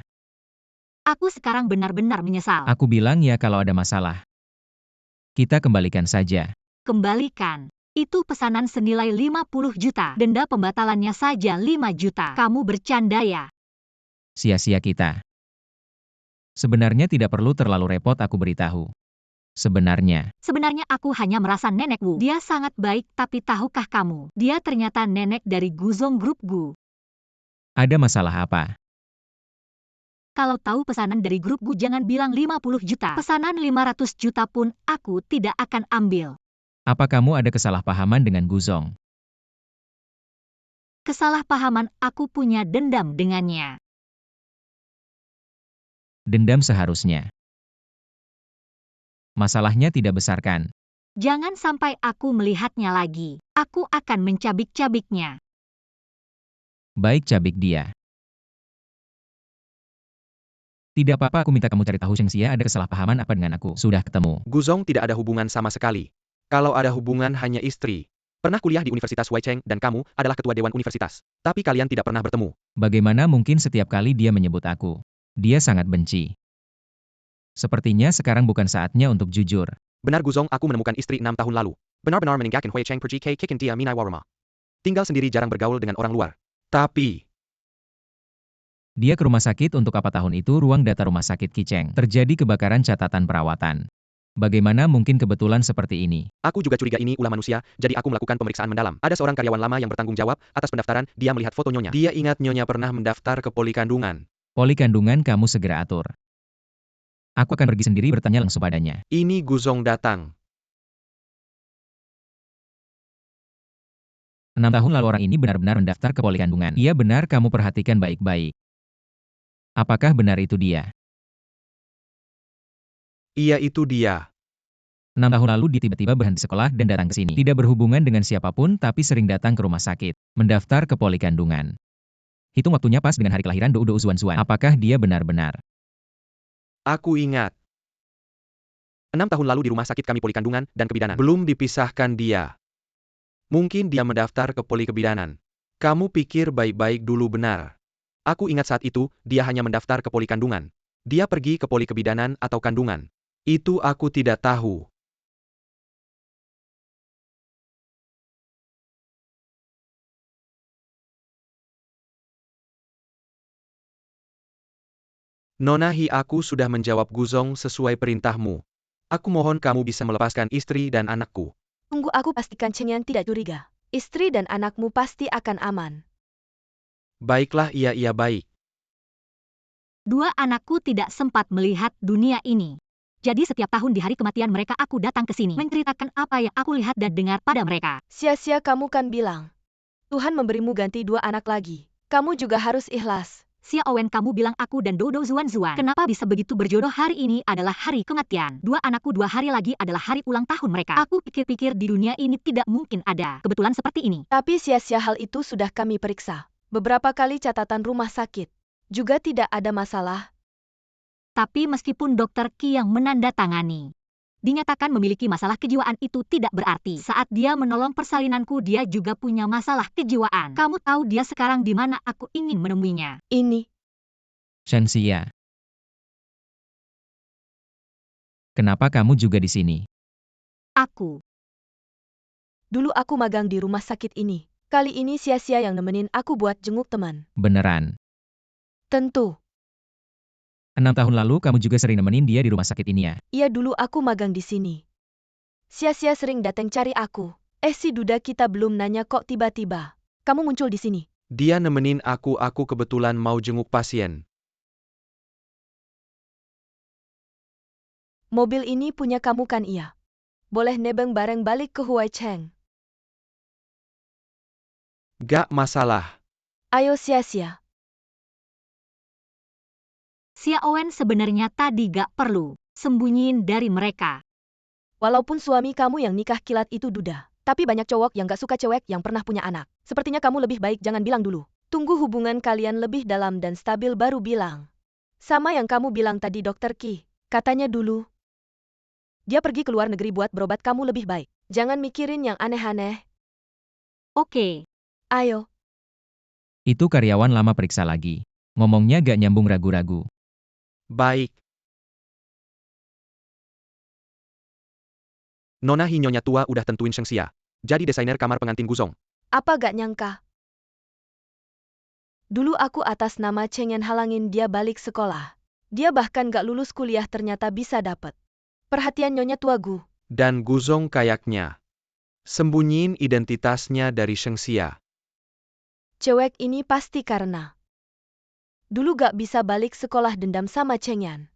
Aku sekarang benar-benar menyesal. Aku bilang ya kalau ada masalah. Kita kembalikan saja. Kembalikan. Itu pesanan senilai 50 juta. Denda pembatalannya saja 5 juta. Kamu bercanda ya? Sia-sia kita. Sebenarnya tidak perlu terlalu repot aku beritahu. Sebenarnya aku hanya merasa Nenek Wu. Dia sangat baik, tapi tahukah kamu? Dia ternyata nenek dari Guzong Group Gu. ada masalah apa? Kalau tahu pesanan dari grup Gu jangan bilang 50 juta. Pesanan 500 juta pun aku tidak akan ambil. Apa kamu ada kesalahpahaman dengan Guzong? Kesalahpahaman, aku punya dendam dengannya. Dendam seharusnya. Masalahnya tidak besar kan? Jangan sampai aku melihatnya lagi. Aku akan mencabik-cabiknya. Baik, cabik dia. Tidak apa-apa, aku minta kamu cari tahu Shengxia ada kesalahpahaman apa dengan aku. Sudah ketemu. Guzong tidak ada hubungan sama sekali. Kalau ada hubungan hanya istri. Pernah kuliah di Universitas Weicheng dan kamu adalah ketua dewan universitas. Tapi kalian tidak pernah bertemu. Bagaimana mungkin setiap kali dia menyebut aku? Dia sangat benci. Sepertinya sekarang bukan saatnya untuk jujur. Benar Guzong, aku menemukan istri 6 tahun lalu. Benar-benar meninggalkan Weicheng pergi ke Kikin Dia Minai Warma. Tinggal sendiri, jarang bergaul dengan orang luar. Tapi Dia ke rumah sakit untuk apa tahun itu? Ruang data rumah sakit Kicheng. Terjadi kebakaran catatan perawatan. Bagaimana mungkin kebetulan seperti ini? aku juga curiga ini ulah manusia, jadi aku melakukan pemeriksaan mendalam. Ada seorang karyawan lama yang bertanggung jawab atas pendaftaran, dia melihat foto Nyonya. Dia ingat Nyonya pernah mendaftar ke poli kandungan. Poli kandungan kamu segera atur. Aku akan pergi sendiri bertanya langsung padanya. Ini Guzong datang. 6 tahun lalu orang ini benar-benar mendaftar ke poli kandungan. Iya benar, kamu perhatikan baik-baik. Apakah benar itu dia? Iya, itu dia. 6 tahun lalu dia tiba-tiba berhenti sekolah dan datang ke sini. Tidak berhubungan dengan siapapun tapi sering datang ke rumah sakit. Mendaftar ke poli kandungan. Hitung waktunya pas dengan hari kelahiran Doudo Zuan-Zuan. Apakah dia benar-benar? Aku ingat. 6 tahun lalu di rumah sakit kami poli kandungan dan kebidanan. Belum dipisahkan dia. Mungkin dia mendaftar ke poli kebidanan. Kamu pikir baik-baik dulu, benar. Aku ingat saat itu, dia hanya mendaftar ke poli kandungan. Dia pergi ke poli kebidanan atau kandungan. Itu aku tidak tahu. Nona Hi, aku sudah menjawab Guzong sesuai perintahmu. Aku mohon kamu bisa melepaskan istri dan anakku. Tunggu, aku pastikan Chengyan tidak curiga. Istri dan anakmu pasti akan aman. Baiklah, iya baik. Dua anakku tidak sempat melihat dunia ini. Jadi setiap tahun di hari kematian mereka aku datang ke sini menceritakan apa yang aku lihat dan dengar pada mereka. Sia-sia kamu kan bilang. Tuhan memberimu ganti 2 anak lagi. Kamu juga harus ikhlas. Xia Owen, kamu bilang aku dan Doudo Zuan-Zuan. Kenapa bisa begitu berjodoh? Hari ini adalah hari kematian. 2 anakku 2 hari lagi adalah hari ulang tahun mereka. Aku pikir-pikir di dunia ini tidak mungkin ada kebetulan seperti ini. Tapi sia-sia, hal itu sudah kami periksa. Beberapa kali catatan rumah sakit. Juga tidak ada masalah. Tapi meskipun Dr. Ki yang menandatangani, Dinyatakan memiliki masalah kejiwaan itu tidak berarti saat dia menolong persalinanku dia juga punya masalah kejiwaan. Kamu tahu dia sekarang di mana aku ingin menemuinya. Ini, Shenxia. Kenapa kamu juga di sini? dulu aku magang di rumah sakit ini. Kali ini sia-sia yang nemenin aku buat jenguk teman. Beneran. Tentu, 6 tahun lalu kamu juga sering nemenin dia di rumah sakit ini ya? iya dulu aku magang di sini. Sia-sia sering datang cari aku. Si Duda kita belum nanya kok tiba-tiba. Kamu muncul di sini. Dia nemenin aku kebetulan mau jenguk pasien. Mobil ini punya kamu kan iya? Boleh nebeng bareng balik ke Huaicheng. Gak masalah. Ayo sia-sia. Xiaowen sebenarnya tadi gak perlu sembunyiin dari mereka. Walaupun suami kamu yang nikah kilat itu Duda, tapi banyak cowok yang gak suka cewek yang pernah punya anak. Sepertinya kamu lebih baik jangan bilang dulu. Tunggu hubungan kalian lebih dalam dan stabil baru bilang. Sama yang kamu bilang tadi Dokter Ki, katanya dulu. Dia pergi ke luar negeri buat berobat kamu lebih baik. Jangan mikirin yang aneh-aneh. Oke. Ayo. Itu karyawan lama periksa lagi. Ngomongnya gak nyambung ragu-ragu. Baik. Nona Hinyonya tua udah tentuin Shenxia. Jadi desainer kamar pengantin Guzong. Apa gak nyangka? Dulu aku atas nama Chengen halangin dia balik sekolah. Dia bahkan gak lulus kuliah ternyata bisa dapet perhatian Nyonya tua Gu. Dan Guzong kayaknya sembunyiin identitasnya dari Shenxia. Cewek ini pasti karena dulu gak bisa balik sekolah dendam sama Chengen.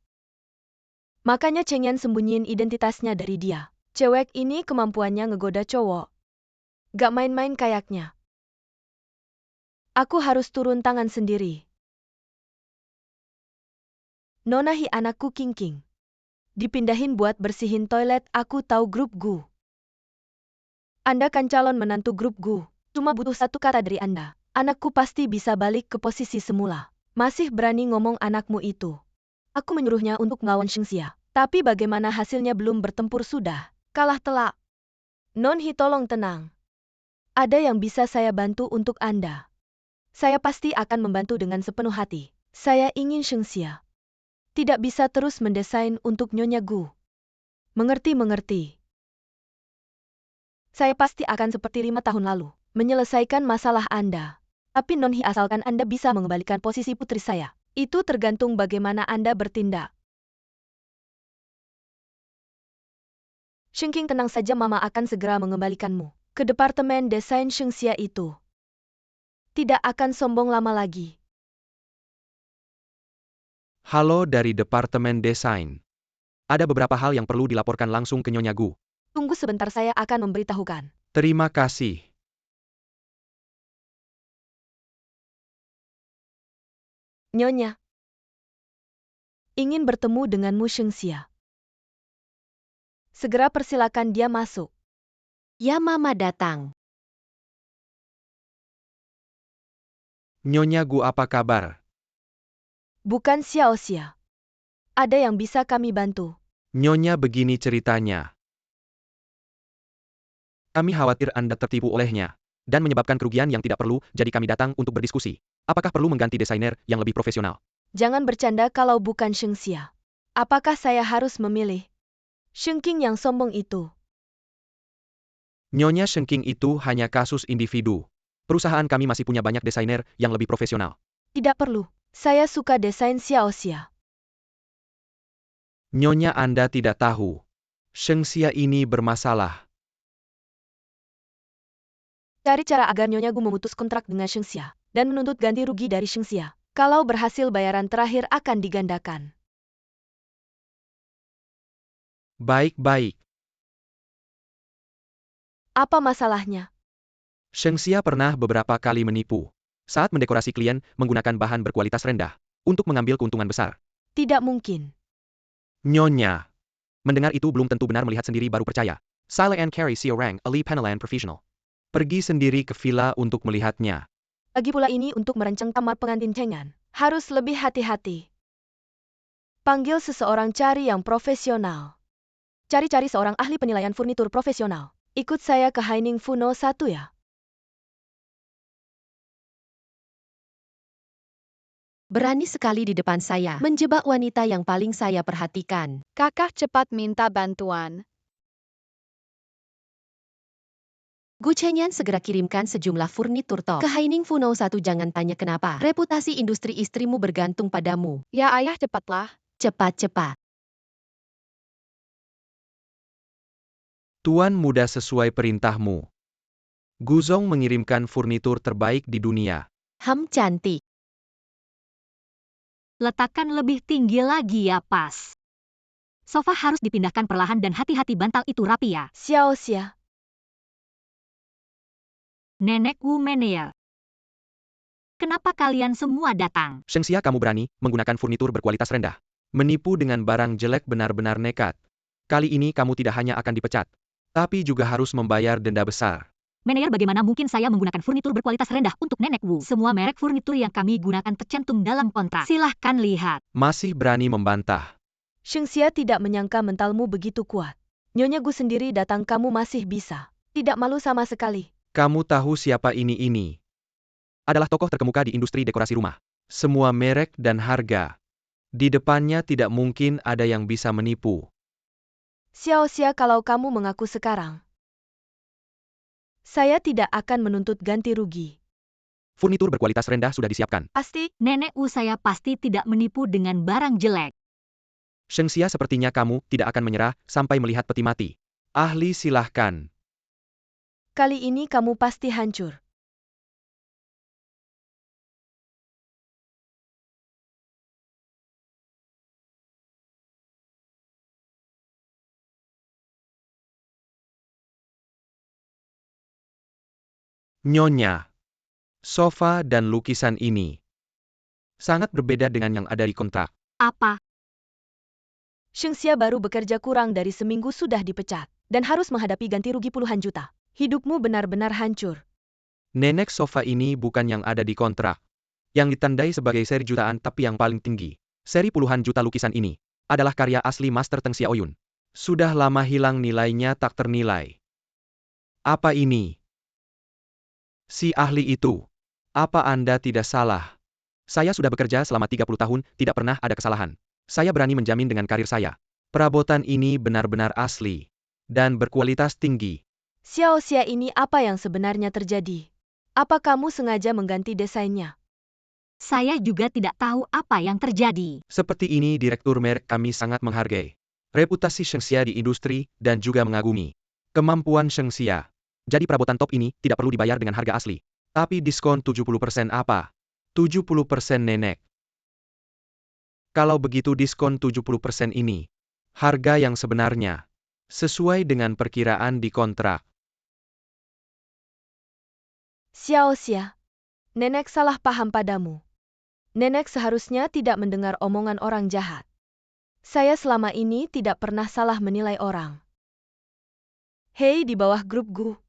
Makanya Chengen sembunyiin identitasnya dari dia. Cewek ini kemampuannya ngegoda cowok. Gak main-main kayaknya. Aku harus turun tangan sendiri. Nona Hi anakku King. Dipindahin buat bersihin toilet aku tahu grup Gu. Anda kan calon menantu grup Gu. Cuma butuh satu kata dari Anda. Anakku pasti bisa balik ke posisi semula. Masih berani ngomong anakmu itu. Aku menyuruhnya untuk ngelawan Shenxia. Tapi bagaimana hasilnya belum bertempur sudah. Kalah telak. Non Hi tolong tenang. Ada yang bisa saya bantu untuk Anda. Saya pasti akan membantu dengan sepenuh hati. Saya ingin Shenxia tidak bisa terus mendesain untuk Nyonya Gu. Mengerti. Saya pasti akan seperti 5 tahun lalu, menyelesaikan masalah Anda. Tapi Non Hi asalkan Anda bisa mengembalikan posisi putri saya. Itu tergantung bagaimana Anda bertindak. Shengking tenang saja Mama akan segera mengembalikanmu ke Departemen Desain Shenxia itu. Tidak akan sombong lama lagi. Halo dari Departemen Desain. Ada beberapa hal yang perlu dilaporkan langsung ke Nyonya Gu. Tunggu sebentar saya akan memberitahukan. Terima kasih. Nyonya. Ingin bertemu denganmu Shenxia. Segera persilakan dia masuk. Ya Mama datang. Nyonya Gu apa kabar? Bukan Xiaoxia. Ada yang bisa kami bantu. Nyonya begini ceritanya. Kami khawatir Anda tertipu olehnya. Dan menyebabkan kerugian yang tidak perlu, jadi kami datang untuk berdiskusi. Apakah perlu mengganti desainer yang lebih profesional? Jangan bercanda kalau bukan Shenxia. Apakah saya harus memilih Shengking yang sombong itu? Nyonya Shengking itu hanya kasus individu. Perusahaan kami masih punya banyak desainer yang lebih profesional. Tidak perlu. Saya suka desain Xiaoxia. Nyonya Anda tidak tahu. Shenxia ini bermasalah. Cari cara agar Nyonya Gu memutus kontrak dengan Shenxia dan menuntut ganti rugi dari Shenxia. Kalau berhasil bayaran terakhir akan digandakan. Baik-baik. Apa masalahnya? Shenxia pernah beberapa kali menipu. Saat mendekorasi klien menggunakan bahan berkualitas rendah untuk mengambil keuntungan besar. Tidak mungkin. Nyonya. Mendengar itu belum tentu benar melihat sendiri baru percaya. Sile and carry si orang, a Lee Penelan professional. Pergi sendiri ke villa untuk melihatnya. Lagi pula ini untuk merancang kamar pengantin Chengan. Harus lebih hati-hati. Panggil seseorang cari yang profesional. Cari-cari seorang ahli penilaian furnitur profesional. Ikut saya ke Haining Funo 1 ya. Berani sekali di depan saya, menjebak wanita yang paling saya perhatikan. Kakak cepat minta bantuan. Gu Chenyan segera kirimkan sejumlah furnitur top ke Haining Funo 1. Jangan tanya kenapa. Reputasi industri istrimu bergantung padamu. Ya ayah cepatlah. Cepat-cepat. Tuan muda sesuai perintahmu. Guzong mengirimkan furnitur terbaik di dunia. Cantik. Letakkan lebih tinggi lagi ya Pas. Sofa harus dipindahkan perlahan dan hati-hati bantal itu rapi ya. Xiao Xia. Nenek Wu Meniel. Kenapa kalian semua datang? Shengxia, kamu berani menggunakan furnitur berkualitas rendah. Menipu dengan barang jelek benar-benar nekat. Kali ini kamu tidak hanya akan dipecat, tapi juga harus membayar denda besar. Manajer, bagaimana mungkin saya menggunakan furnitur berkualitas rendah untuk Nenek Wu? Semua merek furnitur yang kami gunakan tercantum dalam kontrak. Silahkan lihat. Masih berani membantah. Shengxia tidak menyangka mentalmu begitu kuat. Nyonya Gu sendiri datang kamu masih bisa. Tidak malu sama sekali. Kamu tahu siapa ini? Adalah tokoh terkemuka di industri dekorasi rumah. Semua merek dan harga. Di depannya tidak mungkin ada yang bisa menipu. Xiao Xia, kalau kamu mengaku sekarang, saya tidak akan menuntut ganti rugi. Furnitur berkualitas rendah sudah disiapkan. Pasti. Nenek Wu saya pasti tidak menipu dengan barang jelek. Shengxia, sepertinya kamu tidak akan menyerah sampai melihat peti mati. Ahli, silahkan. Kali ini kamu pasti hancur. Nyonya, sofa dan lukisan ini sangat berbeda dengan yang ada di kontrak. Apa? Shengxia baru bekerja kurang dari seminggu sudah dipecat, dan harus menghadapi ganti rugi puluhan juta. Hidupmu benar-benar hancur. Nenek, sofa ini bukan yang ada di kontrak. Yang ditandai sebagai seri jutaan tapi yang paling tinggi. Seri puluhan juta lukisan ini adalah karya asli Master Teng Xiaoyun. Sudah lama hilang, nilainya tak ternilai. Apa ini? Si ahli itu. Apa Anda tidak salah? Saya sudah bekerja selama 30 tahun, tidak pernah ada kesalahan. Saya berani menjamin dengan karir saya. Perabotan ini benar-benar asli. Dan berkualitas tinggi. Xiao Xia, ini apa yang sebenarnya terjadi? Apa kamu sengaja mengganti desainnya? Saya juga tidak tahu apa yang terjadi. Seperti ini direktur merek kami sangat menghargai reputasi Shengxia di industri dan juga mengagumi kemampuan Shengxia. Jadi perabotan top ini tidak perlu dibayar dengan harga asli. Tapi diskon 70% apa? 70% nenek. Kalau begitu diskon 70% ini, harga yang sebenarnya, sesuai dengan perkiraan di kontrak. Xiao Xia, nenek salah paham padamu. Nenek seharusnya tidak mendengar omongan orang jahat. Saya selama ini tidak pernah salah menilai orang. Hei, di bawah grup Gu.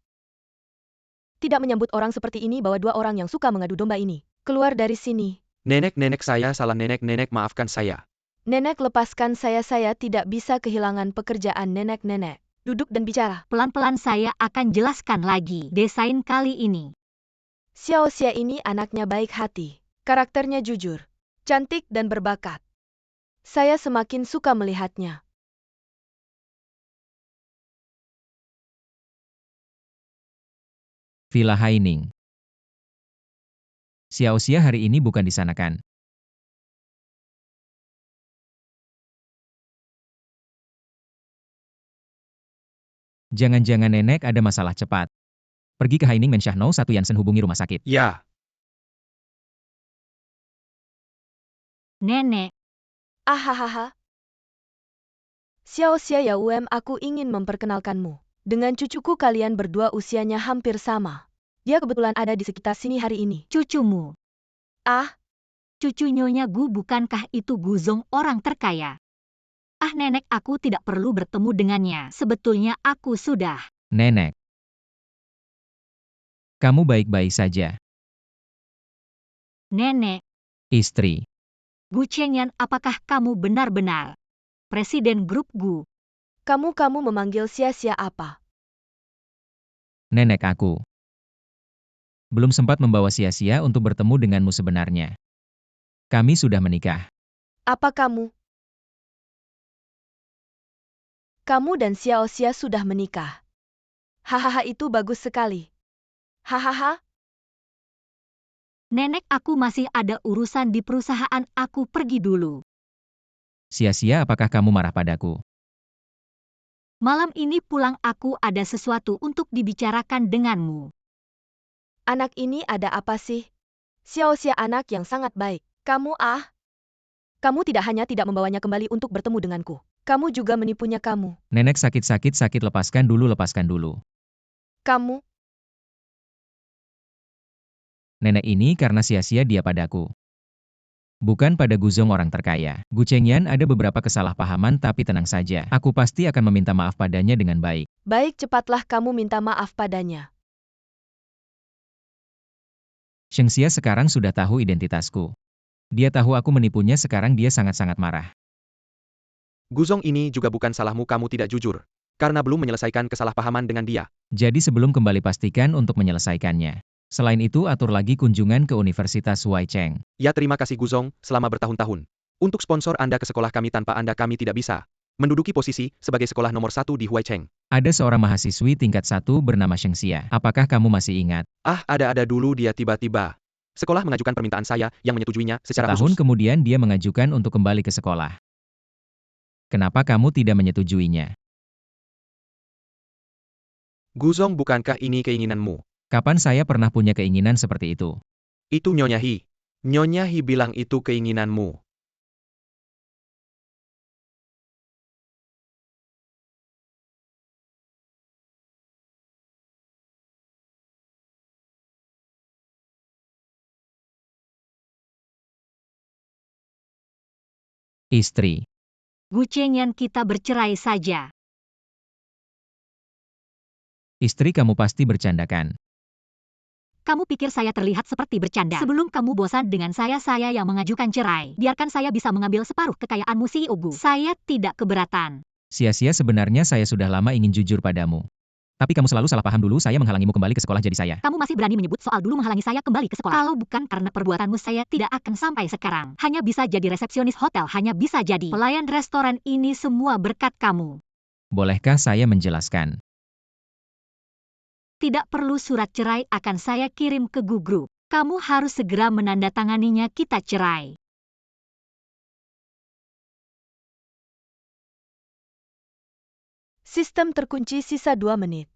Tidak menyambut orang seperti ini, bawa dua orang yang suka mengadu domba ini. Keluar dari sini. Nenek, saya salah, nenek, maafkan saya. Nenek, lepaskan saya tidak bisa kehilangan pekerjaan nenek. Duduk dan bicara. Pelan-pelan saya akan jelaskan lagi desain kali ini. Xiao Xia ini anaknya baik hati. Karakternya jujur, cantik dan berbakat. Saya semakin suka melihatnya. Villa Haining. Xiao Xia hari ini bukan di sana kan? Jangan-jangan nenek ada masalah, cepat. Pergi ke Haining Menshahnou 1 Yansen, hubungi rumah sakit. Ya. Nenek. Ahahaha. Xiao Xia ya aku ingin memperkenalkanmu. Dengan cucuku, kalian berdua usianya hampir sama. Dia kebetulan ada di sekitar sini hari ini. Cucumu. Ah, Cucu Nyonya Gu, bukankah itu Guzong, orang terkaya? Ah nenek, aku tidak perlu bertemu dengannya. Sebetulnya aku sudah. Nenek. Kamu baik-baik saja. Nenek. Istri. Gu Chengyan, apakah kamu benar-benar Presiden grup Gu? Kamu memanggil sia-sia apa? Nenek aku. Belum sempat membawa sia-sia untuk bertemu denganmu sebenarnya. Kami sudah menikah. Apa kamu? Kamu dan Xiaoxia sudah menikah. Hahaha, itu bagus sekali. Hahaha. Nenek aku masih ada urusan di perusahaan, aku pergi dulu. Sia-sia, apakah kamu marah padaku? Malam ini pulang aku ada sesuatu untuk dibicarakan denganmu. Anak ini ada apa sih? Xiaoxia anak yang sangat baik. Kamu tidak hanya tidak membawanya kembali untuk bertemu denganku. Kamu juga menipunya kamu. Nenek sakit, lepaskan dulu. Kamu, Nenek ini karena sia-sia dia padaku. Bukan pada Guzong orang terkaya. Gu Chengyan ada beberapa kesalahpahaman tapi tenang saja. Aku pasti akan meminta maaf padanya dengan baik. baik, cepatlah kamu minta maaf padanya. Shengxia sekarang sudah tahu identitasku. Dia tahu aku menipunya, sekarang dia sangat-sangat marah. Guzong ini juga bukan salahmu, kamu tidak jujur. Karena belum menyelesaikan kesalahpahaman dengan dia. Jadi sebelum kembali pastikan untuk menyelesaikannya. Selain itu atur lagi kunjungan ke Universitas Huaicheng. Ya, terima kasih Guzong, selama bertahun-tahun. Untuk sponsor Anda ke sekolah kami, tanpa Anda kami tidak bisa menduduki posisi sebagai sekolah nomor 1 di Huaicheng. Ada seorang mahasiswi tingkat 1 bernama Shengxia. Apakah kamu masih ingat? Ada dulu dia tiba-tiba. Sekolah mengajukan permintaan saya yang menyetujuinya secara Setahun khusus. kemudian dia mengajukan untuk kembali ke sekolah. Kenapa kamu tidak menyetujuinya? Guzong, bukankah ini keinginanmu? Kapan saya pernah punya keinginan seperti itu? Itu Nyonya Hi. Nyonya Hi bilang itu keinginanmu. Istri. Gu Chengyan, kita bercerai saja. Istri kamu pasti bercandakan. Kamu pikir saya terlihat seperti bercanda? Sebelum kamu bosan dengan saya yang mengajukan cerai. Biarkan saya bisa mengambil separuh kekayaanmu, CEO Gu. Saya tidak keberatan. Sia-sia, sebenarnya saya sudah lama ingin jujur padamu. Tapi kamu selalu salah paham, dulu saya menghalangimu kembali ke sekolah jadi saya. Kamu masih berani menyebut soal dulu menghalangi saya kembali ke sekolah. Kalau bukan karena perbuatanmu, saya tidak akan sampai sekarang. Hanya bisa jadi resepsionis hotel, hanya bisa jadi pelayan restoran, ini semua berkat kamu. Bolehkah saya menjelaskan? Tidak perlu surat cerai, akan saya kirim ke Gu Group. Kamu harus segera menandatanganinya, kita cerai. Sistem terkunci, sisa 2 menit.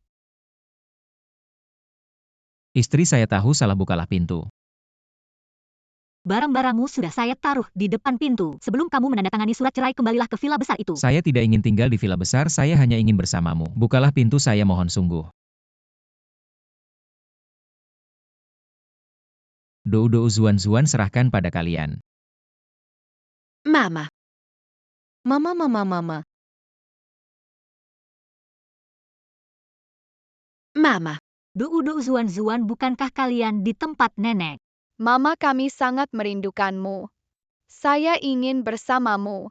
Istri saya tahu salah, bukalah pintu. Barang-barangmu sudah saya taruh di depan pintu. Sebelum kamu menandatangani surat cerai, kembalilah ke villa besar itu. Saya tidak ingin tinggal di villa besar, saya hanya ingin bersamamu. Bukalah pintu, saya mohon sungguh. Dou Zuan serahkan pada kalian. Mama. Mama. Mama. Dou Zuan, bukankah kalian di tempat nenek? Mama, kami sangat merindukanmu. Saya ingin bersamamu.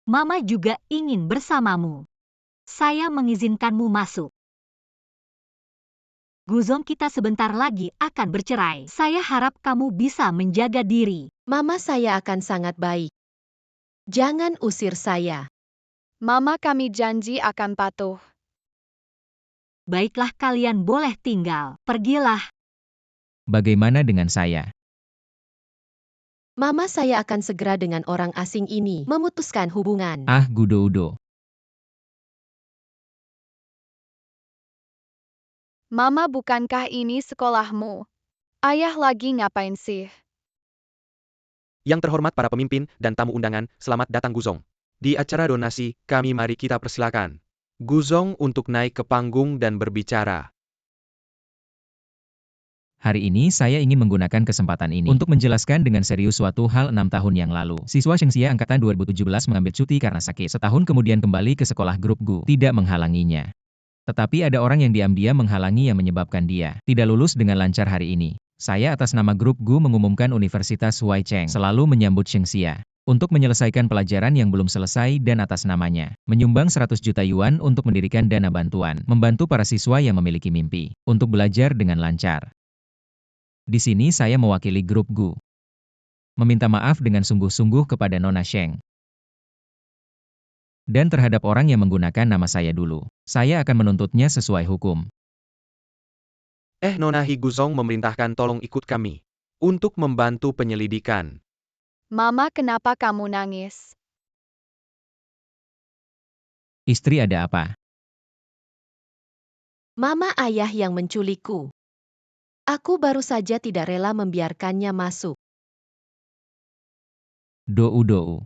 Mama juga ingin bersamamu. Saya mengizinkanmu masuk. Guzong, kita sebentar lagi akan bercerai. Saya harap kamu bisa menjaga diri. Mama, saya akan sangat baik. Jangan usir saya. Mama, kami janji akan patuh. Baiklah, kalian boleh tinggal. Pergilah. Bagaimana dengan saya? Mama, saya akan segera dengan orang asing ini memutuskan hubungan. Ah, Gudo. Mama, bukankah ini sekolahmu? Ayah lagi ngapain sih? Yang terhormat para pemimpin dan tamu undangan, selamat datang Guzong. Di acara donasi, kami mari kita persilakan Guzong untuk naik ke panggung dan berbicara. Hari ini saya ingin menggunakan kesempatan ini untuk menjelaskan dengan serius suatu hal. 6 tahun yang lalu, siswa Shengxia angkatan 2017 mengambil cuti karena sakit. Setahun kemudian kembali ke sekolah grup Gu. Tidak menghalanginya. Tetapi ada orang yang diam-diam menghalangi yang menyebabkan dia tidak lulus dengan lancar hari ini. Saya atas nama grup Gu mengumumkan Universitas Huaicheng selalu menyambut Shengxia. Untuk menyelesaikan pelajaran yang belum selesai dan atas namanya. Menyumbang 100 juta yuan untuk mendirikan dana bantuan. Membantu para siswa yang memiliki mimpi. Untuk belajar dengan lancar. Di sini saya mewakili grup Gu. Meminta maaf dengan sungguh-sungguh kepada Nona Sheng. Dan terhadap orang yang menggunakan nama saya dulu. Saya akan menuntutnya sesuai hukum. Nona Higuzong memerintahkan tolong ikut kami. Untuk membantu penyelidikan. Mama, kenapa kamu nangis? Istri, ada apa? Mama ayah yang menculikku. Aku baru saja tidak rela membiarkannya masuk. Dou.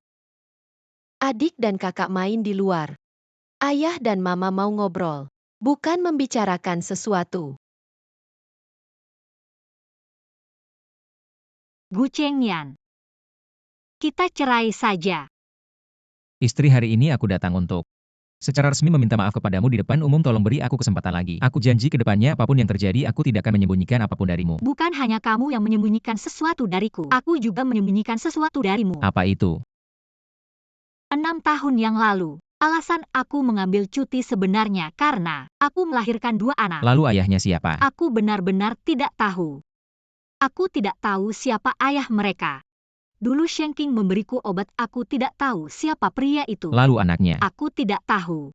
Adik dan kakak main di luar. Ayah dan mama mau ngobrol, bukan membicarakan sesuatu. Gu Chengyan. Kita cerai saja. Istri, hari ini aku datang untuk secara resmi meminta maaf kepadamu di depan umum. Tolong beri aku kesempatan lagi. Aku janji ke depannya apapun yang terjadi aku tidak akan menyembunyikan apapun darimu. Bukan hanya kamu yang menyembunyikan sesuatu dariku. Aku juga menyembunyikan sesuatu darimu. Apa itu? 6 tahun yang lalu, alasan aku mengambil cuti sebenarnya karena aku melahirkan 2 anak. Lalu ayahnya siapa? Aku benar-benar tidak tahu. Aku tidak tahu siapa ayah mereka. Dulu Sheng King memberiku obat, aku tidak tahu siapa pria itu. Lalu anaknya? Aku tidak tahu.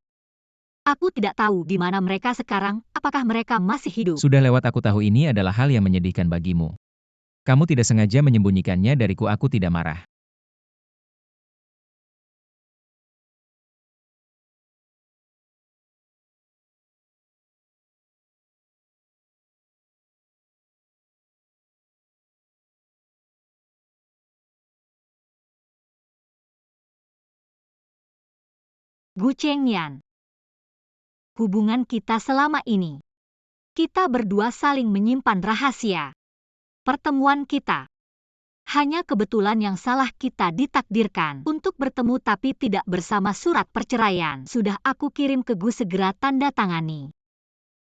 Aku tidak tahu di mana mereka sekarang, apakah mereka masih hidup. Sudah lewat, aku tahu ini adalah hal yang menyedihkan bagimu. Kamu tidak sengaja menyembunyikannya dariku, aku tidak marah. Gu Chengyan. Hubungan kita selama ini. Kita berdua saling menyimpan rahasia. Pertemuan kita. Hanya kebetulan yang salah kita ditakdirkan untuk bertemu tapi tidak bersama. Surat perceraian sudah aku kirim ke Gu, segera tanda tangani.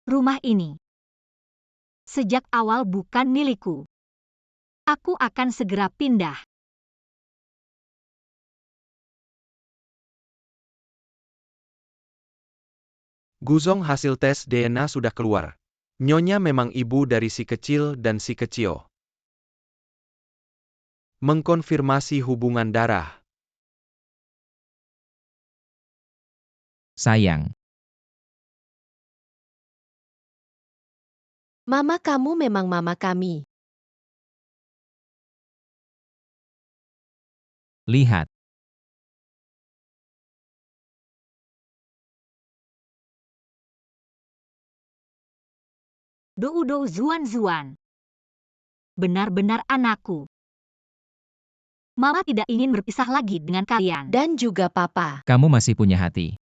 Rumah ini sejak awal bukan milikku. Aku akan segera pindah. Guzong, hasil tes DNA sudah keluar. Nyonya memang ibu dari si kecil dan si kecil. Mengkonfirmasi hubungan darah. Sayang. Mama kamu memang mama kami. Lihat. Dou Zuan. Benar-benar anakku. Mama tidak ingin berpisah lagi dengan kalian. Dan juga papa. Kamu masih punya hati.